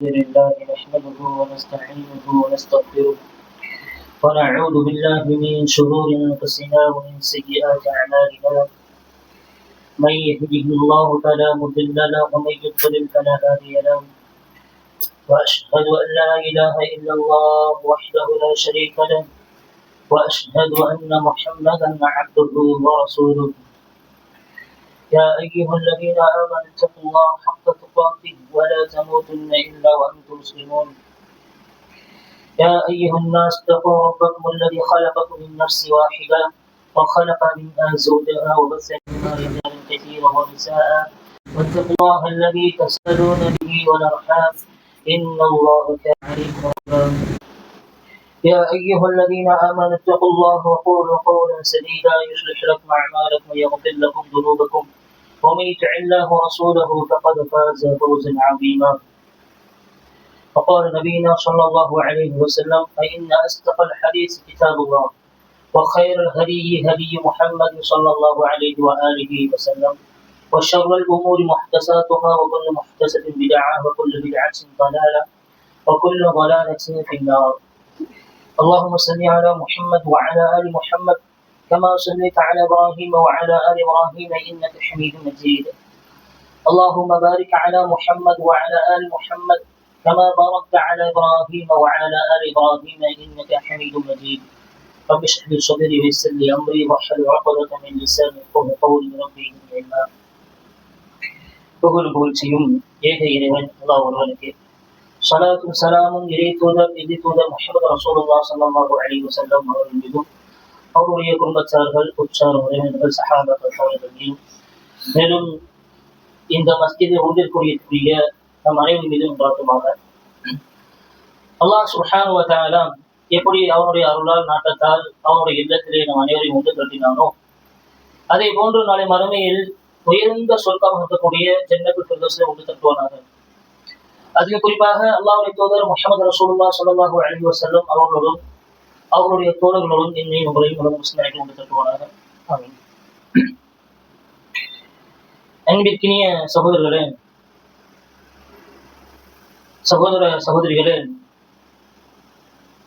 لله نحمده ونستعينه ونستغفره ونعوذ بالله من شرور انفسنا ومن سيئات اعمالنا من يهده الله فلا مضل له ومن يضلل فلا هادي له واشهد ان لا اله الا الله وحده لا شريك له واشهد ان محمدا عبده ورسوله يا أيها الذين آمنوا اتقوا الله حق تقاته ولا تموتن إلا وأنتم مسلمون يا أيها الناس اتقوا ربكم الذي خلقكم من نفس واحدة وخلق منها زوجها وبث منها رجالا كثيرا ونساء واتقوا الله الذي تسألون به والأرحام إن الله كان عليكم رقيبا يا أيها الذين آمنوا اتقوا الله وقولوا قولا سديدا يصلح لكم أعمالكم ويغفر لكم ذنوبكم ومن يطع الله ورسوله فقد فاز فوزا عظيما وقال نبينا صلى الله عليه وسلم فإن أصدق الحديث كتاب الله وخير الهدي هدي محمد صلى الله عليه وآله وسلم وشر الأمور محدثاتها وكل محدثة بدعة وكل بدعة ضلالة وكل ضلالة في النار اللهم صل على محمد وعلى آل محمد كما صليت على إبراهيم وعلى آل إبراهيم إنك حميد مجيد اللهم بارك على محمد وعلى آل محمد كما باركت على إبراهيم وعلى آل إبراهيم إنك حميد مجيد رب اشرح لي صدري ويسر لي أمري واحلل عقدة من لساني يفقهوا قولي ربي علما புகழ்ச்சியும் ஏக இறைவன் அல்லாஹ் ஒருவனுக்கு ஸலாத்தும் ஸலாமும் இறை தூதர் முஹம்மது ரசூலுல்லாஹ் ஸல்லல்லாஹு அலைஹி வஸல்லம் அவர்கள் மீதும் அவருடைய குடும்பத்தார்கள் உற்சார் உறவினர்கள் சஹாபாக்கள் தோழர்கள் மீதும் மேலும் இந்த மஸ்ஜிதை ஒன்றிற்குரிய நம் அனைவரின் மீதும் உண்டாக்குமாக அல்லாஹ் சுப்ஹானஹு வ தஆலா எப்படி அவனுடைய அருளால் நாட்டத்தால் அவனுடைய இல்லத்திலே நம் அனைவரையும் ஒன்று திரட்டினானோ அதே போன்று நாளை மறுமையில் உயர்ந்த சொர்க்கமாக இருக்கக்கூடிய ஜன்னத்துல் ஃபிர்தௌஸிலே ஒன்று திரட்டுவானாக. அதில் குறிப்பாக அல்லாஹ்வுடைய தூதர் முஹம்மது ரசூலுல்லாஹ் ஸல்லல்லாஹு அலைஹி வஸல்லம் அவர்களோடும் அவர்களுடைய தோழர்களோடும் என்னையும் உங்களையும் உலக முஸ்லிம்களை ஒன்று திரட்டுவானாக. ஆமீன். அன்பிற்கினிய சகோதரர்களே, சகோதரிகளே,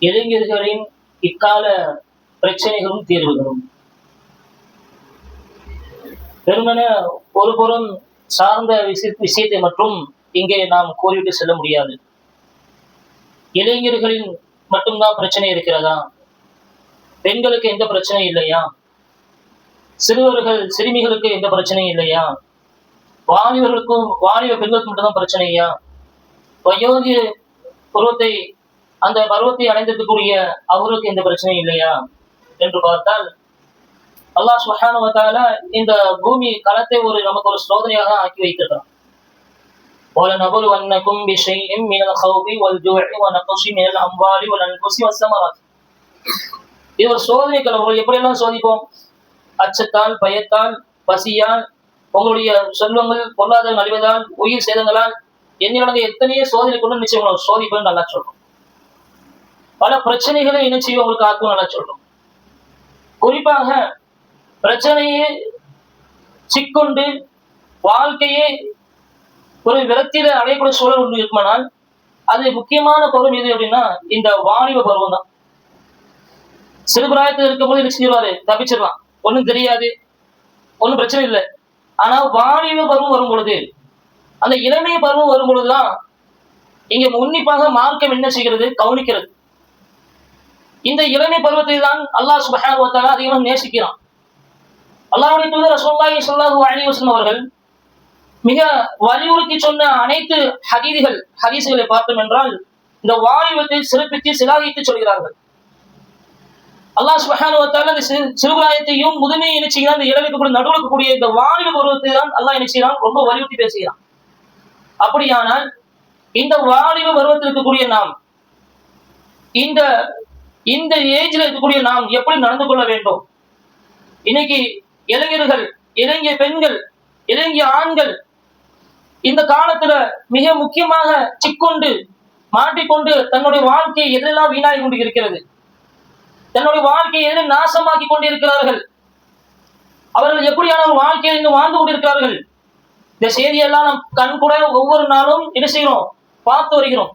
இளைஞர்களின் இக்கால பிரச்சனைகளும் தீர்வுகளும் வெறுமன ஒருபுறம் சார்ந்த விஷயத்தை மட்டும் இங்கே நாம் கோரிவிட்டு செல்ல முடியாது. இளைஞர்களின் மட்டும்தான் பிரச்சனை இருக்கிறதா? பெண்களுக்கு எந்த பிரச்சனையும் இல்லையா? சிறுமிகளுக்கு எந்த பிரச்சனையும் இல்லையா? வாலிப பெண்களுக்கு மட்டும்தான் பிரச்சனையா? வயோதிக அந்த பருவத்தை அடைந்திருக்கக்கூடிய அவர்களுக்கு எந்த பிரச்சனையும் இல்லையா என்று பார்த்தால் அல்லாஹ் சுப்ஹானஹு வ தஆலா இந்த பூமி களத்தை நமக்கு ஒரு சோதனையாக ஆக்கி வைத்திருக்கிறான். وَلَنَبْلُوَنَّكُمْ بِشَيْءٍ مِنَ الْخَوْفِ وَالْجُوعِ وَنَقْصٍ مِنَ الْأَمْوَالِ وَالْأَنْفُسِ وَالثَّمَرَاتِ. இது ஒரு சோதனை களம். எப்படியெல்லாம் சோதிப்போம்? அச்சத்தால், பயத்தால், பசியால், உங்களுடைய செல்வங்கள் பொருளாதாரம் அழிவதால், உயிர் சேதங்களால், என்னிடங்க எத்தனையோ சோதனை கொண்டு நிச்சயம் சோதிப்பேன் நல்லா சொல்றோம். பல பிரச்சனைகளை என்ன செய்வோம் உங்களுக்கு ஆக்கும் நல்லா சொல்றோம். குறிப்பாக பிரச்சனையே சிக்கொண்டு வாழ்க்கையே ஒரு விரக்தியில அடையக்கூடிய சூழல் ஒன்று இருக்குமானால் அது முக்கியமான பருவம் எது அப்படின்னா இந்த வாலிப பருவம் தான். சிறுபிராயத்தில் இருக்கும்போது என்ன செஞ்சிருவாரு, தப்பிச்சிடலாம், ஒன்றும் தெரியாது, ஒன்றும் பிரச்சனை இல்லை. ஆனா வாலிப பருவம் வரும் பொழுது, அந்த இளமை பருவம் வரும் பொழுதுதான் இங்க உன்னிப்பாக மார்க்கம் என்ன செய்கிறது, கவனிக்கிறது. இந்த இளமை பருவத்தை தான் அல்லாஹ் சுப்ஹானஹு வ தஆலா அதிகமாக நேசிக்கிறான். அல்லாஹ்வுடைய தூதர் ரசூலுல்லாஹி ஸல்லல்லாஹு அலைஹி வஸல்லம் அவர்கள் மிக வலியுறுத்தி சொன்ன அனைத்து ஹதீஸ்களை பார்த்தோம் என்றால் இந்த வாலிபத்தை சிறப்பித்து சிலாகித்து சொல்கிறார்கள். அல்லாஹ் சுப்ஹானஹு வ தஆலா இந்த சிறுபிராயத்தையும் முதுமையை என்ன செய்கிறான், இந்த இளமைக்கு நடுவுக்கு கூடிய இந்த வாலிப பருவத்தை தான் அல்லாஹ் என்ன செய்கிறான், ரொம்ப வலியுறுத்தி பேசுகிறான். அப்படியானால் இந்த வாலிப பருவத்தில் இருக்கக்கூடிய நாம் இந்த ஏஜ்ல இருக்கக்கூடிய நாம் எப்படி நடந்து கொள்ள வேண்டும்? இன்னைக்கு இளைஞர்கள், இளைஞ பெண்கள், இளைஞ ஆண்கள் இந்த காலத்துல மிக முக்கியமாக சிக்கொண்டு மாட்டிக்கொண்டு தன்னுடைய வாழ்க்கையை எதெல்லாம் வீணாகி கொண்டு இருக்கிறது, தன்னுடைய வாழ்க்கையை எதில் நாசமாக்கி கொண்டிருக்கிறார்கள், அவர்கள் எப்படியான ஒரு வாழ்க்கையை வாழ்ந்து கொண்டிருக்கிறார்கள். இந்த செய்தியெல்லாம் நாம் கண் கூட ஒவ்வொரு நாளும் என்ன செய்யறோம், பார்த்து வருகிறோம்.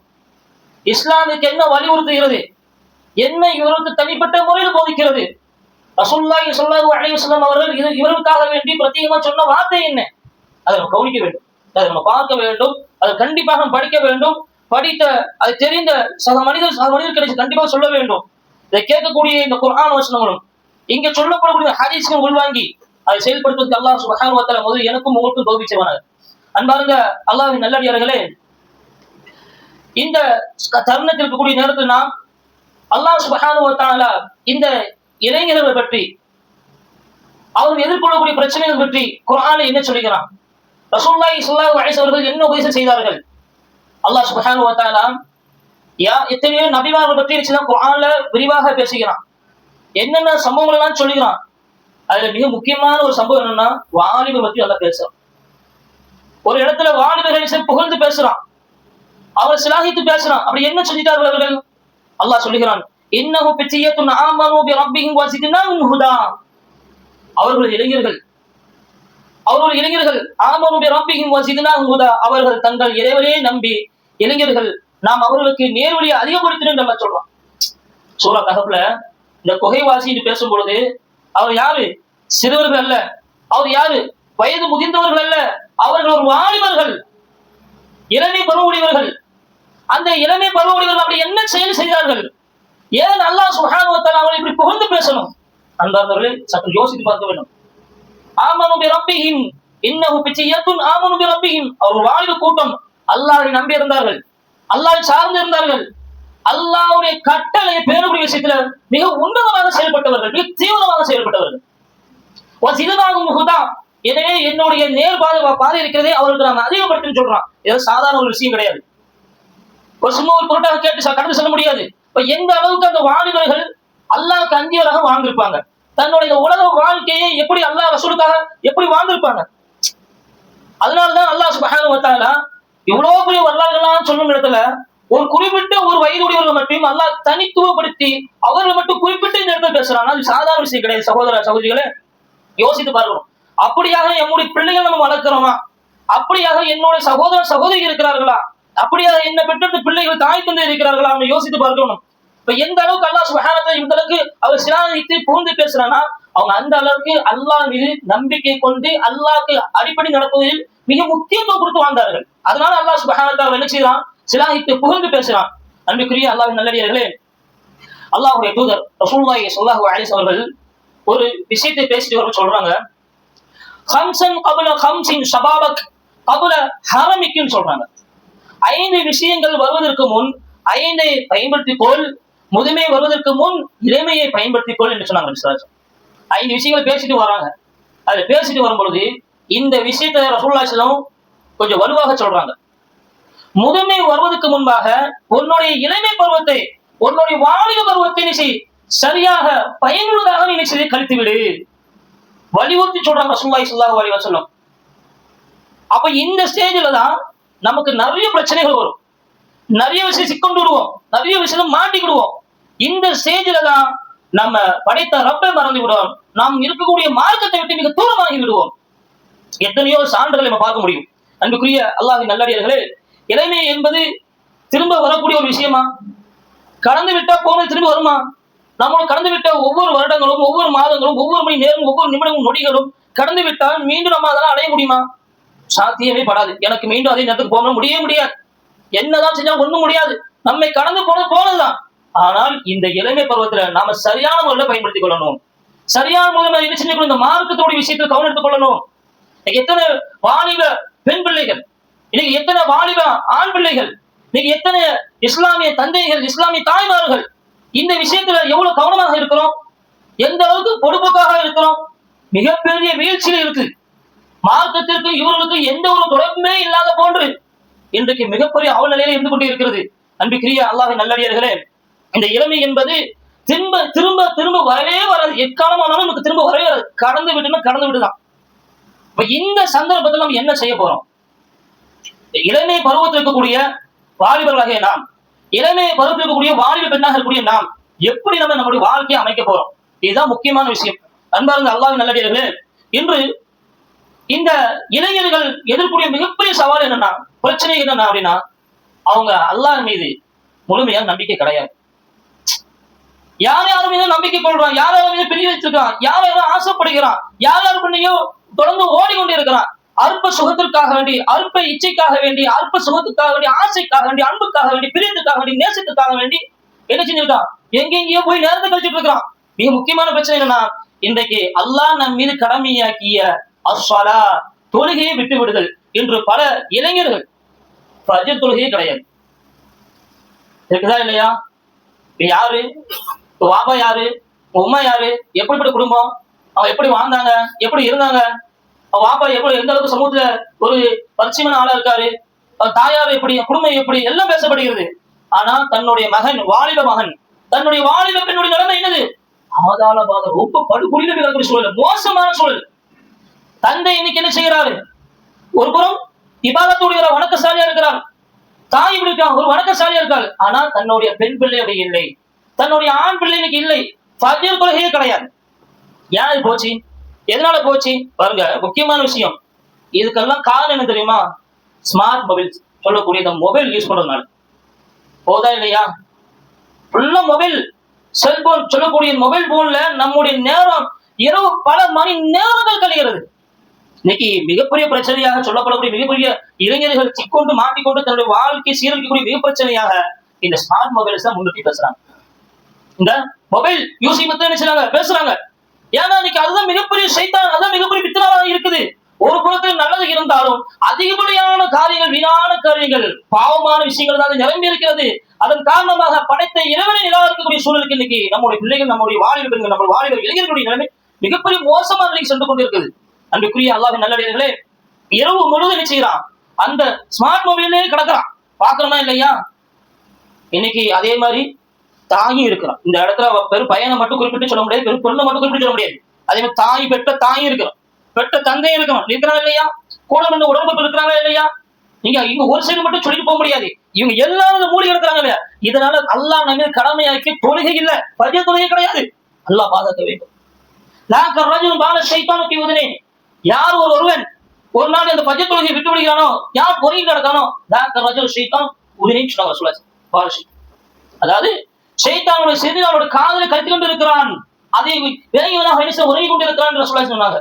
இஸ்லாமுக்கு என்ன வலியுறுத்துகிறது, என்ன இவருக்கு தனிப்பட்ட முறையில் போதிக்கிறது, ரசூலுல்லாஹி ஸல்லல்லாஹு அலைஹி வஸல்லம் அவர்கள் இவருக்காக வேண்டி பிரத்யேகமா சொன்ன வார்த்தை என்ன, அதை நம்ம கவனிக்க வேண்டும், அதை நம்ம பார்க்க வேண்டும், அதை கண்டிப்பாக நம்ம படிக்க வேண்டும். படித்த அது தெரிந்த சக மனிதர் கிடைச்சு கண்டிப்பாக சொல்ல வேண்டும். இதை கேட்கக்கூடிய இந்த குர்ஆன் வசனங்களும் இங்க சொல்லப்படக்கூடிய ஹதீஸ்கள் உள்வாங்கி அதை செயல்படுத்துவதற்கு அல்லாஹ் சுப்ஹானஹு வ தஆலா முதல் எனக்கும் உங்களுக்கும் தௌஃபீக் செய்வானாக. அன்பார்ந்த அல்லாஹ்வின் நல்லடியார்களே, இந்த தருணத்தில் இருக்கக்கூடிய நேரத்தில் நாம் அல்லாஹ் சுப்ஹானஹு வ தஆலா இந்த இளைஞர்களை பற்றி, அவர்கள் எதிர்கொள்ளக்கூடிய பிரச்சனைகள் பற்றி குர்ஆனில் என்ன சொல்லுகிறான், ரசூலுல்லாஹி ஸல்லல்லாஹு அலைஹி வஸல்லம் என்ன உபதேசம் செய்தார்கள். அல்லாஹ் சுப்ஹானஹு வ தஆலா எத்தனையோ நபிமார்கள் பற்றி குர்ஆன்ல விரிவாக பேசுகிறான். என்னென்ன சம்பவங்கள் எல்லாம் சொல்லுகிறான். அதுல மிக முக்கியமான ஒரு சம்பவம் என்னன்னா, வாலிபர் பற்றி நல்லா பேசுறான். ஒரு இடத்துல வாலிபர்களை புகழ்ந்து பேசுறான், அவர் சிலாகித்து பேசுறான். அப்படி என்ன சொல்லிட்டார்கள் அவர்கள்? அல்லாஹ் சொல்லுகிறான், இன்னஹு பித்தியத்துன் ஆமனூ பிரப்பிஹிம் வஸித்னாஹும் ஹுதா. அவர்கள் இளைஞர்கள் ஆமனூ பிரப்பிஹிம் வஸித்னாஹும் ஹுதா. அவர்கள் தங்கள் இறைவனை நம்பி இளைஞர்கள், நாம் அவர்களுக்கு நேர்வழியை அதிகப்படுத்தினோம் என்று அல்லாஹ் சொல்றான். சூரா கஹஃப்ல இந்த குகைவாசி என்று பேசும் பொழுது அவர் யாரு? சிறுவர்கள் அல்ல. அவர் யாரு? வயது முதிர்ந்தவர்கள் அல்ல. அவர்கள் ஒரு வாலிபர்கள், இளமை பருவமுடையவர்கள். அந்த இளமை பருவமுடையவர்கள் அப்படி என்ன செயல் செய்தார்கள்? ஏன் அல்லாஹ் சுப்ஹானஹு வ தஆலா அவர்களை இப்படி புகழ்ந்து பேசணும்? அன்பார்ந்தவர்களே, சற்று யோசித்து பார்க்க வேண்டும். ஆமனு பிரப்பிஹிம் இன்னஹு பித்தியத்துன் ஆமனு பிரப்பிஹிம். அவர் வாலிப கூட்டம் அல்லாஹ்வை நம்பி இருந்தார்கள், அல்லாஹ்வை சார்ந்து இருந்தார்கள், அல்லாஹ்வுடைய கட்டளை பேணுடைய விஷயத்துல மிக உன்னதமாக செயல்பட்டவர்கள், மிக தீவிரமாக செயல்பட்டவர்கள். வஸித்னாஹும் ஹுதா. எனவே என்னுடைய நேர் பாதை இருக்கிறதே அவர்களுக்கு நாம் அதிகப்படுத்தி சொல்றான். இது சாதாரண ஒரு விஷயம் கிடையாது. ஒரு சும்மா ஒரு பொருட்டாக கேட்டு கடந்து செல்ல முடியாது. இப்ப எந்த அளவுக்கு அந்த வாலிபர்கள் அல்லாஹ்வுக்கு அஞ்சியவராக வாழ்ந்திருப்பாங்க, தன்னுடைய உலக வாழ்க்கையை எப்படி அல்லாஹ் ரசூலுக்காக எப்படி வாழ்ந்திருப்பாங்க. அதனாலதான் அல்லாஹ் சுப்ஹானஹு வ தஆலா இவ்வளவு பெரிய வரலாறுகள்லாம் சொல்லும் இடத்துல ஒரு குறிப்பிட்ட ஒரு வயதுடையவர்கள் மட்டும் அல்லாஹ் தனித்துவப்படுத்தி அவர்களை மட்டும் குறிப்பிட்டு இந்த இடத்துல பேசுறாங்க. அது சாதாரண விஷயம் கிடையாது. சகோதர சகோதரிகளை யோசித்து பார்க்கணும். அப்படியாக என்னுடைய பிள்ளைகள் நம்ம வளர்க்கிறோமா? அப்படியாக என்னுடைய சகோதர சகோதரி இருக்கிறார்களா? அப்படியாக என்ன பெற்ற பிள்ளைகள் தாய் தந்தை இருக்கிறார்களா? அவங்க யோசித்து பார்க்கணும். இப்ப எந்த அளவுக்கு அல்லாஹ் சுப்ஹானஹு வ தஆலா இந்த அளவுக்கு அவர் சிலாகித்து புகுந்து பேசுறானா, அவங்க அந்த அளவுக்கு அல்லாஹ் மீது நம்பிக்கை கொண்டு அல்லாஹ்க்கு அடிப்படை நடப்பதில் மிக முக்கியத்துவம் கொடுத்து வாழ்ந்தார்கள். அதனால அல்லாஹ் சுப்ஹானஹு வ தஆலா என்ன செய்யறான்? சிலாகித்து புகழ்ந்து பேசுறான். அன்புக்குரிய அல்லாஹ்வின் நல்லடியார்களே, அல்லாஹ்வுடைய தூதர் ரசூலுல்லாஹி ஸல்லல்லாஹு அலைஹி வஸல்லம் அவர்கள் ஒரு விஷயத்தை பேசிட்டு வர சொல்றாங்க. ஹம்சன் கபல ஹம்சின் ஷபாபக் கபல ஹரமிக்குன்னு சொல்றாங்க. 5 விஷயங்கள் வருவதற்கு முன் 5ஐ பயன்படுத்திக்கொள், முதுமை வருவதற்கு முன் இளமையை பயன்படுத்திக்கொள் என்று சொன்னாங்க. 5 விஷயங்களை பேசிட்டு வராங்க. அதுல பேசிட்டு வரும்பொழுது இந்த விஷயத்தை ரசூலுல்லாஹி ஸல்லல்லாஹு அலைஹி வஸல்லம் கொஞ்சம் வலுவாக சொல்றாங்க. முதுமை வருவதற்கு முன்பாக உன்னுடைய இளமை பருவத்தை, உன்னுடைய வாலிப பருவத்தை நீ சரியாக பயனுள்ளதாக நீ செய்து கழித்து விடு, வலியுறுத்தி சொல்றாங்க ரசூலுல்லாஹி ஸல்லல்லாஹு அலைஹி வஸல்லம். அப்ப இந்த ஸ்டேஜ்ல தான் நமக்கு நிறைய பிரச்சனைகள் வரும், நிறைய விஷயம் சிக்கொண்டு விடுவோம், நிறைய விஷயம் மாட்டிக்கிடுவோம். இந்த ஸ்டேஜ்ல தான் நம்ம படைத்த ரப்பை மறந்து விடுவோம், நாம் இருக்கக்கூடிய மார்க்கத்தை விட்டு மிக தூரமாகி விடுவோம். எத்தனையோ சான்றுகளை நம்ம பார்க்க முடியும். அன்புக்குரிய அல்லாஹ்வின் நல்லடியார்களே, இளமை என்பது திரும்ப வரக்கூடிய ஒரு விஷயமா? கடந்து விட்டா போனது திரும்ப வருமா? நம்மளோட கடந்து விட்ட ஒவ்வொரு வருடங்களும், ஒவ்வொரு மாதங்களும், ஒவ்வொரு மணி நேரமும், ஒவ்வொரு நிமிடமும், நொடிகளும் கடந்து விட்டால் மீண்டும் நம்ம அதெல்லாம் அடைய முடியுமா? சாத்தியமே படாது. எனக்கு மீண்டும் அதே நேரத்துக்கு போக முடியாது. என்னதான் செஞ்சாலும் ஒண்ணும் முடியாது. நம்மை கடந்து போனதுதான். ஆனால் இந்த இளமை பருவத்துல நாம சரியான முறையில பயன்படுத்திக் கொள்ளணும். சரியான முறையில என்ன செஞ்சு இந்த மார்க்கத்தோட விஷயத்தில் கவனம் எடுத்துக் கொள்ளணும். எத்தனை வாலிப பெண் பிள்ளைகள், இன்னைக்கு எத்தனை வாலிப ஆண் பிள்ளைகள், இன்னைக்கு எத்தனை இஸ்லாமிய தந்தைகள், இஸ்லாமிய தாய்மார்கள் இந்த விஷயத்துல எவ்வளவு கவனமாக இருக்கிறோம், எந்த அளவுக்கு பொறுப்புக்காக இருக்கிறோம். மிகப்பெரிய வீழ்ச்சியில் இருக்கு. மார்க்கத்திற்கு இவர்களுக்கு எந்த ஒரு தொடர்புமே இல்லாத போன்று இன்றைக்கு மிகப்பெரிய அவல நிலையில இருந்து கொண்டே இருக்கிறது. அன்புக்குரிய அல்லாஹ்வின் நல்லடியார்களே, இந்த இளமை என்பது திரும்ப திரும்ப திரும்ப வரவே வராது. எக்காலமானாலும் நமக்கு திரும்ப வரவே வராது. கடந்து விட்டுதான். இப்ப இந்த சந்தர்ப்பத்தில் நம்ம என்ன செய்ய போறோம்? இளமை பருவத்தில் இருக்கக்கூடிய வாலிபர்களாகிய நாம், இளமை பருவத்தில் இருக்கக்கூடிய வாலிப பெண்ணாக இருக்கக்கூடிய நாம் எப்படி நம்ம நம்முடைய வாழ்க்கையை அமைக்க போறோம்? இதுதான் முக்கியமான விஷயம். அன்பார்ந்த அல்லாஹ்வின் நல்லடியார்களே, இன்று இந்த இளைஞர்கள் எதிர்க்கூடிய மிகப்பெரிய சவால் என்னன்னா, பிரச்சனை என்னன்னா அப்படின்னா, அவங்க அல்லாஹ் மீது முழுமையான நம்பிக்கை கிடையாது. யார் யார் மீது நம்பிக்கை கொள்றான், யார் யார் மீது பிரிய வச்சிருக்கான், யார் யாரும் ஆசைப்படுகிறான், யார் யார் பண்ணையும் தொடர்ந்து ஓடிக்கொண்டே இருக்கிறான். அற்ப சுகத்திற்காக வேண்டி, அற்ப இச்சைக்காக வேண்டி, அற்ப சுகத்துக்காக வேண்டி, ஆசைக்காக வேண்டி, அன்புக்காக வேண்டி, பிரியத்துக்காக வேண்டி, நேசத்துக்காக வேண்டி என்ன செஞ்சிருக்கான், எங்கெங்கயோ போய் நேரத்தை கழிச்சுட்டு இருக்கிறான். மிக முக்கியமான பிரச்சனை என்னன்னா, இன்றைக்கு அல்லாஹ் நம் மீது கடமையாக்கிய அஸ்ஸலா, தொழுகையை விட்டு விடுதல் என்று பல இளைஞர்கள் ஃபஜ்ர் தொழுகையே கிடையாது. இருக்குதா இல்லையா? யாரு வாபா, யாரு உம்மா, யாரு எப்படிப்பட்ட குடும்பம், அவங்க எப்படி வாழ்ந்தாங்க, எப்படி இருந்தாங்க, வாப்பா எப்படி எந்த அளவுக்கு சமூகத்துல ஒரு பரிச்சயமான ஆளா இருக்காரு, தாயார் எப்படி, குடும்பம் எப்படி, எல்லாம் பேசப்படுகிறது. ஆனா தன்னுடைய மகன், வாலிப மகன், தன்னுடைய வாலிப பெண்ணுடைய நிலைமை என்னது? ஆதாளவாத ரொம்ப படுகொலியில இருக்கக்கூடிய சூழல், மோசமான சூழல். தந்தை இன்னைக்கு என்ன செய்கிறாரு? ஒரு புறம் இபாதத்துடைய வணக்கசாலியா இருக்கிறார், தாய் இப்படி இருக்கா, ஒரு வணக்கசாலியா இருக்காள். ஆனா தன்னுடைய பெண் பிள்ளை அப்படி இல்லை, தன்னுடைய ஆண் பிள்ளை இன்னைக்கு இல்லை, ஃபஜ்ர் தொழுகையே கிடையாது. ஏன் இது போச்சு? எதனால போச்சு பாருங்க. முக்கியமான விஷயம், இதுக்கெல்லாம் காரணம் என்ன தெரியுமா? ஸ்மார்ட் மொபைல் சொல்லக்கூடிய இந்த மொபைல் யூஸ் பண்றதுனால. போதா இல்லையா? ஃபுல்லா மொபைல், செல்போன் சொல்லக்கூடிய மொபைல் போன்ல நம்முடைய நேரம் இரவு பல மணி நேரங்கள் கழிகிறது. இன்னைக்கு மிகப்பெரிய பிரச்சனையாக சொல்லப்படக்கூடிய, மிகப்பெரிய இளைஞர்கள் சிக்கொண்டு மாட்டிக்கொண்டு தன்னுடைய வாழ்க்கை சீரழிக்கக்கூடிய மிக பிரச்சனையாக இந்த ஸ்மார்ட் மொபைல்ஸ் தான் முன்னிறுத்தி பேசுறாங்க. இந்த மொபைல் யூஸ் பத்தி என்ன செய்றாங்க, பேசுறாங்க. ஏன்னா இன்னைக்கு அதுதான் மிகப்பெரிய சைத்தான், அதுதான் மிகப்பெரிய பித்தனாக இருக்குது. ஒரு புறத்தில் நல்லது இருந்தாலும் அதிகப்படியான காரியங்கள், வீணான காரியங்கள், பாவமான விஷயங்கள் தான் நிரம்பி இருக்கிறது. அதன் காரணமாக படைத்த இறைவனை நிராகரிக்கக்கூடிய சூழலுக்கு இன்னைக்கு நம்முடைய பிள்ளைகள், நம்முடைய வாலிபர்கள், நம்முடைய வாலிபர் இளைஞர்களுடைய நிலைமை மிகப்பெரிய மோசமான நிலைக்கு சென்று கொண்டிருக்கிறது. அன்புக்குரிய அல்லாஹ்வின் நல்லடியார்களே, இரவு முழுவதும் என்ன செய்யறான், அந்த ஸ்மார்ட் மொபைலே கிடக்குறான். பாக்குறோமா இல்லையா? இன்னைக்கு அதே மாதிரி தாயும் இருக்கிறான். இந்த இடத்துல பெரும் பையனை மட்டும் குறிப்பிட்டு சொல்ல முடியாது, பெரும் பொருளை மட்டும் குறிப்பிட்டு சொல்ல முடியாது. அதே மாதிரி தாய் பெற்ற தாயும் இருக்கிறோம், பெற்ற தந்தையும் இருக்கணும், இருக்கிறாங்க இல்லையா? கூட வந்து உடம்பு இருக்கிறாங்க இல்லையா? நீங்க இங்க ஒரு சைடு மட்டும் சொல்லிட்டு போக முடியாது. இவங்க எல்லாரும் மூடி இருக்கிறாங்க இல்லையா? இதனால அல்லாஹ் நம்ம கடமையாக்கி தொழுகை இல்ல, ஃபஜ்ர் தொழுகை கிடையாது. அல்லாஹ் பாதுகாக்க வேண்டும். யார் ஒருவன் ஒரு நாள் இந்த ஃபஜ்ர் தொழுகையை விட்டு விடுகிறானோ, யார் பொறுங்கி கிடக்கானோ, அதாவது ஷைத்தானுடைய செய்தி அவருடைய காதலை கருத்து கொண்டு இருக்கிறான், அதை விலகிவனாக உறங்கி கொண்டிருக்கிறான் என்று சொன்னாங்க.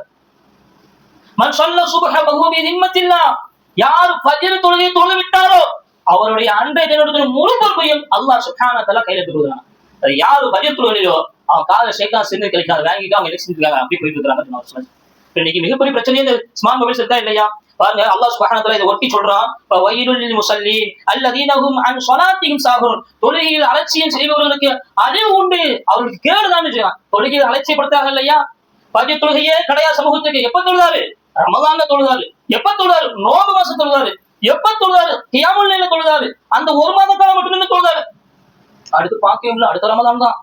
மன் ஸல்ல சுப்ஹ வஹுவ பி திம்மத்தில்லாஹ், யார் ஃபஜ்ர் தொழுகையை தொழுது விட்டாரோ அவருடைய அன்றைய தினத்துடைய முழு பொறுப்பையும் அல்லாஹ் சுப்ஹானஹு வ தஆலா கையில எடுத்துக்கிறான். அது யார் ஃபஜ்ர் தொழுகையோ அவன் காதல ஷைத்தான் சின்ன கிடைக்காத வாங்கிட்டு அவங்க என்ன செஞ்சிருக்காங்க, அப்படி போயிட்டு இருக்காங்க. இன்னைக்கு மிகப்பெரிய பிரச்சனையே இந்த ஸ்மார்ட் மொபைல்ஸ் இருக்கா இல்லையா? பாருங்க, அல்லாஹ் சுப்ஹானஹு வ தஆலா இதை ஒட்டி சொல்றான், வயலுல் லில் முஸல்லீன் அல்லதீன ஹும் அன் ஸலாத்திஹிம் சாஹூன், தொழுகையில் அலட்சியம் செய்பவர்களுக்கு அழிவு உண்டு, அவர்களுக்கு கேடுதான் சொல்றான். தொழுகையில் அலட்சியப்படுத்தாங்க இல்லையா? ஃபஜ்ர் தொழுகையே கிடையாது சமூகத்துக்கு. எப்ப தொழுதாரு? ரமலான்ல தொழுதாரு. எப்ப தொழுதாரு? நோன்பு மாசம் தொழுதாரு. எப்ப தொழுதாரு? கியாமுல் லைல்ல தொழுதாரு. அந்த ஒரு மாத காலம் மட்டும் தொழுதாரு. அடுத்து பாக்கியம் அடுத்த ரமலான் தான்.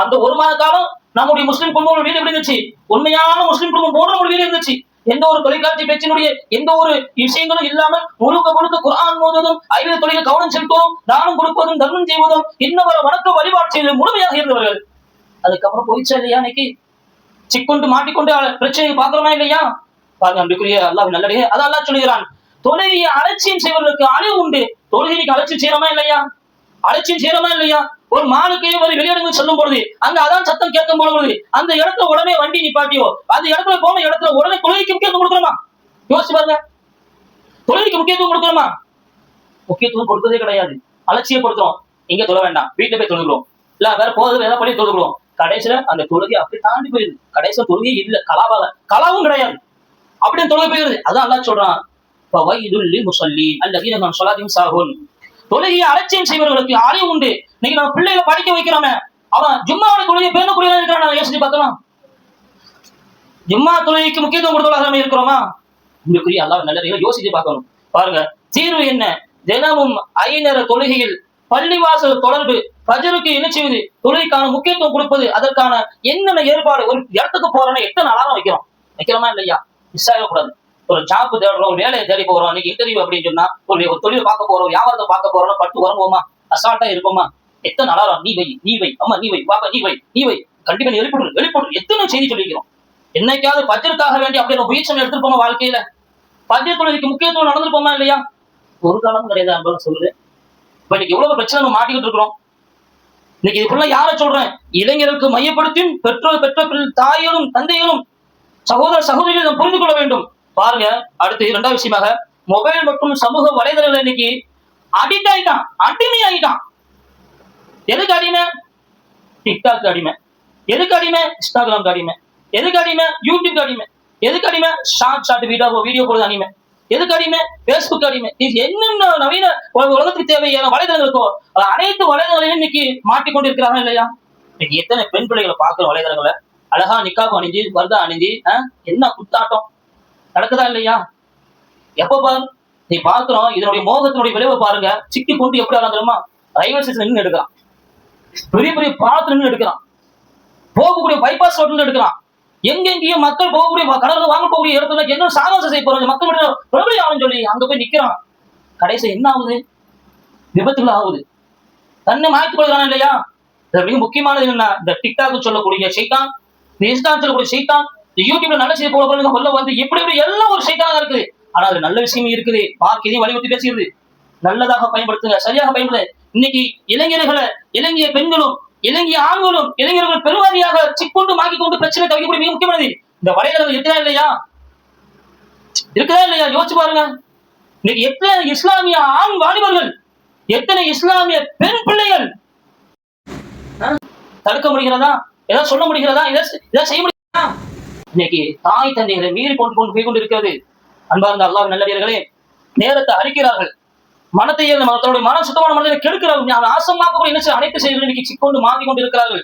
அந்த ஒரு மாத காலம் நம்முடைய முஸ்லிம் குடும்பம் வீடு எப்படி இருந்துச்சு? உண்மையான முஸ்லிம் குடும்பம் போன்ற ஒரு வீடு இருந்துச்சு. எந்த ஒரு தொலைக்காட்சி பேச்சினுடைய எந்த ஒரு விஷயங்களும் இல்லாமல் முழுக்க முழுக்க குர்ஆன் ஓதுவதும், ஐந்து தொழிலை கவனம் செலுத்துவதும், தானம் கொடுப்பதும், தர்மம் செய்வதும், இன்னவர வணக்க வழிபாடு செய்வது முழுமையாக இருந்தவர்கள். அதுக்கப்புறம் போயிடுச்சா இல்லையா? இன்னைக்கு சிக்கொண்டு மாட்டிக்கொண்டு பிரச்சனையை பாக்குறோமா இல்லையா? பாருங்க அன்புக்குரிய அல்லாஹ் நல்லடியே, அதான் அல்லாஹ் சொல்லுகிறான், தொழுகையை அலட்சியம் செய்வதற்கு அழிவு உண்டு. தொழுகைக்கு அலட்சியம் செய்யறோமா இல்லையா? அலட்சியம் செய்யறோமா இல்லையா? ஒரு மானுக்கு வெளியிடங்கள் சொல்லும் பொழுது அங்க அதான் சத்தம் கேட்கும் பொழுது அந்த இடத்துல உடனே வண்டி நிப்பாட்டியோ, அந்த இடத்துல போன இடத்துல உடனே தொழுகைக்கு முக்கியத்துவம் கொடுக்கணுமா? யோசிச்சு பாருங்க, தொழுகைக்கு முக்கியத்துவம் கொடுக்கணுமா? முக்கியத்துவம் கொடுத்ததே கிடையாது. அலட்சியப்படுத்துறோம். இங்க தொழ வேண்டாம், வீட்டுல போய் தொழுகிறோம், இல்ல வேற போறது வேற பண்ணி தொழுகிறோம். கடைசியில அந்த தொழுகை அப்படி தாண்டி போயிருது. கடைசியில தொழுகை இல்ல, கலாவும் கிடையாது, அப்படின்னு தொழுகை போயிருது. அதான் அல்லாஹ் சொல்றான், வயலுல் லில் முஸல்லீன் அல்லதீன ஹும் அன் ஸலாத்திஹிம் சாஹூன், தொழுகையை அலட்சியம் செய்வர்களுக்கு அழிவு உண்டு. இன்னைக்கு நம்ம பிள்ளைகளை படிக்க வைக்கிறோமே, அவன் ஜும்மாவோட தொழுகை பேணக்கூடிய இருக்கிறான். யோசிச்சு பார்க்கலாம், ஜும்மா தொழுகைக்கு முக்கியத்துவம் கொடுத்தவர்களாக இருக்கிறோமா? இன்றைக்குரிய அல்லாஹ் நல்லதை யோசிச்சு பார்க்கணும். பாருங்க, தீர்வு என்ன? தினமும் 5 நேர தொழுகையில் பள்ளிவாசல் தொடர்பு, ஃபஜ்ருக்கு என்ன செய்வது, தொழுகைக்கான முக்கியத்துவம் கொடுப்பது, அதற்கான என்னென்ன ஏற்பாடு. ஒரு இடத்துக்கு போறோம்னா எத்தனை அலாரம் வைக்கிறோமா இல்லையா? மிஸ் ஆகக்கூடாது. ஒரு ஜாப் தேடுறோம், ஒரு வேலையை தேடி போறோம், இன்னைக்கு இன்டர்வியூ அப்படின்னு சொன்னா, ஒரு தொழில் பார்க்க போறோம், வியாபாரத்தை பார்க்க போறோம், பட்டு உறங்குவோமா? அசால்ட்டா இருப்போமா? எத்தனை அலாரம், நீ வை, அம்மா நீ வை, பாப்பா நீ வை, கண்டிப்பா நீ எழுப்பிடு. எத்தனை செய்தி சொல்லிக்கிறோம். என்னைக்காவது ஃபஜ்ருக்காக வேண்டி அப்படி நம்ம முயற்சி எடுத்துருப்போமா? வாழ்க்கையில ஃபஜ்ர் தொழுகைக்கு முக்கியத்துவம் நடந்திருப்போமா இல்லையா? ஒரு காலமும் கிடையாது. அன்பு சொல்லுது, இப்ப இன்னைக்கு எவ்வளவு பிரச்சனை நம்ம மாட்டிக்கிட்டு இருக்கிறோம். இன்னைக்கு இதுக்குள்ள யார சொல்றேன், இளைஞர்களுக்கு மையப்படுத்தியும் பெற்ற தாய்களும் தந்தைகளும் சகோதர சகோதரிகள் புரிந்து கொள்ள வேண்டும். பாருங்க, அடுத்து இரண்டாவது விஷயமாக மொபைல் மற்றும் சமூக வலைதளங்கள் இன்னைக்கு அடிக்ட் ஆயிட்டான், அடிமை ஆயிட்டான். எதுக்கு அடிமை? டிக்டாக் அடிமை. எதுக்கு அடிமை? இன்ஸ்டாகிராம் அடிமை. எதுக்கு அடிமை? யூடியூப் அடிமை. எதுக்கு அடிமை? ஷார்ட் வீடியோ போடுறது அடிமை. எதுக்கு அடிமை? பேஸ்புக் அடிமை. இது என்னென்ன நவீன உலகத்துக்கு தேவையான வலைதளங்களுக்கோ அனைத்து வலைதளங்களையும் இன்னைக்கு மாட்டிக்கொண்டு இருக்கிறாங்க இல்லையா? இன்னைக்கு எத்தனை பெண் பிள்ளைகளை பார்க்கிற வலைதளங்களை, அழகா நிக்காபு அணிஞ்சு வர்தா அணிஞ்சு என்ன குத்தாட்டம் நடக்குதா இல்லையா? எப்ப பாரு நீ பாக்குறோம். இதனுடைய மோகத்தினுடைய விளைவை பாருங்க. சிக்கி கொண்டு எப்படி ஆகிறான், ரயில்வே ஸ்டேஷன் நின்று எடுக்கிறான், பெரிய பெரிய பாலத்துல நின்று எடுக்கிறான், போகக்கூடிய பைபாஸ் ரோட்ல எடுக்கிறான். எங்கெங்கேயும் மக்கள் போகக்கூடிய கடவுள் வாங்க போகக்கூடிய இடத்துல என்ன சாகசம் செய்ய போறாங்க, மக்கள் பிரபலம் ஆகும் சொல்லி அங்க போய் நிக்கிறான். கடைசி என்ன ஆகுது? விபத்துகள் ஆகுது. தன்னை மாய்த்துக் கொள்கிறான் இல்லையா? மிக முக்கியமானது என்னன்னா, இந்த டிக்டாக் சொல்லக்கூடிய சைத்தான், இந்த இன்ஸ்டாகிராம் சொல்லக்கூடிய சைத்தான், இந்த யூடியூப்ல நல்ல செய்ய போல கொல்ல வந்து இப்படி இப்படி எல்லாம் ஒரு சைத்தானா இருக்குது. ஆனா அது நல்ல விஷயமே இருக்குது. மார்க்கெதையும் வலியுறுத்தி பேசுகிறது. நல்லதாக பயன்படுத்துங்க, சரியாக பயன்படுத்த. இன்னைக்கு இளைஞர்களை, இளைஞர் பெண்களும் இளைஞர் ஆண்களும் இளைஞர்கள் பெருவாரியாக சிக்கொண்டு மாக்கிக் கொண்டு பிரச்சனை தவிர்க்கக்கூடிய மிக முக்கியமானது இந்த வலைதளங்கள் இருக்குதா இல்லையா? இருக்குதா இல்லையா? யோசிச்சு பாருங்க. இன்னைக்கு எத்தனை இஸ்லாமிய ஆண் வாலிபர்கள், எத்தனை இஸ்லாமிய பெண் பிள்ளைகள் தடுக்க முடிகிறதா? ஏதாவது சொல்ல முடிகிறதா? ஏதாவது செய்ய முடியுதா? இன்னைக்கு தாய் தந்தைகளை மீறி கொண்டு போய் கொண்டு இருக்கிறது. அன்பார்ந்த அல்லாஹ்வின் நல்லடியார்களே, நேரத்தை அழிக்கிறார்கள், மனத்தை தன்னுடைய மன சுத்தமான மனதை கெடுக்கிறார்கள், நாசமாக்கக்கூடிய என்ன அனைத்து செயல்களும் இன்னைக்கு சிக்கொண்டு மாற்றிக் கொண்டு இருக்கிறார்கள்.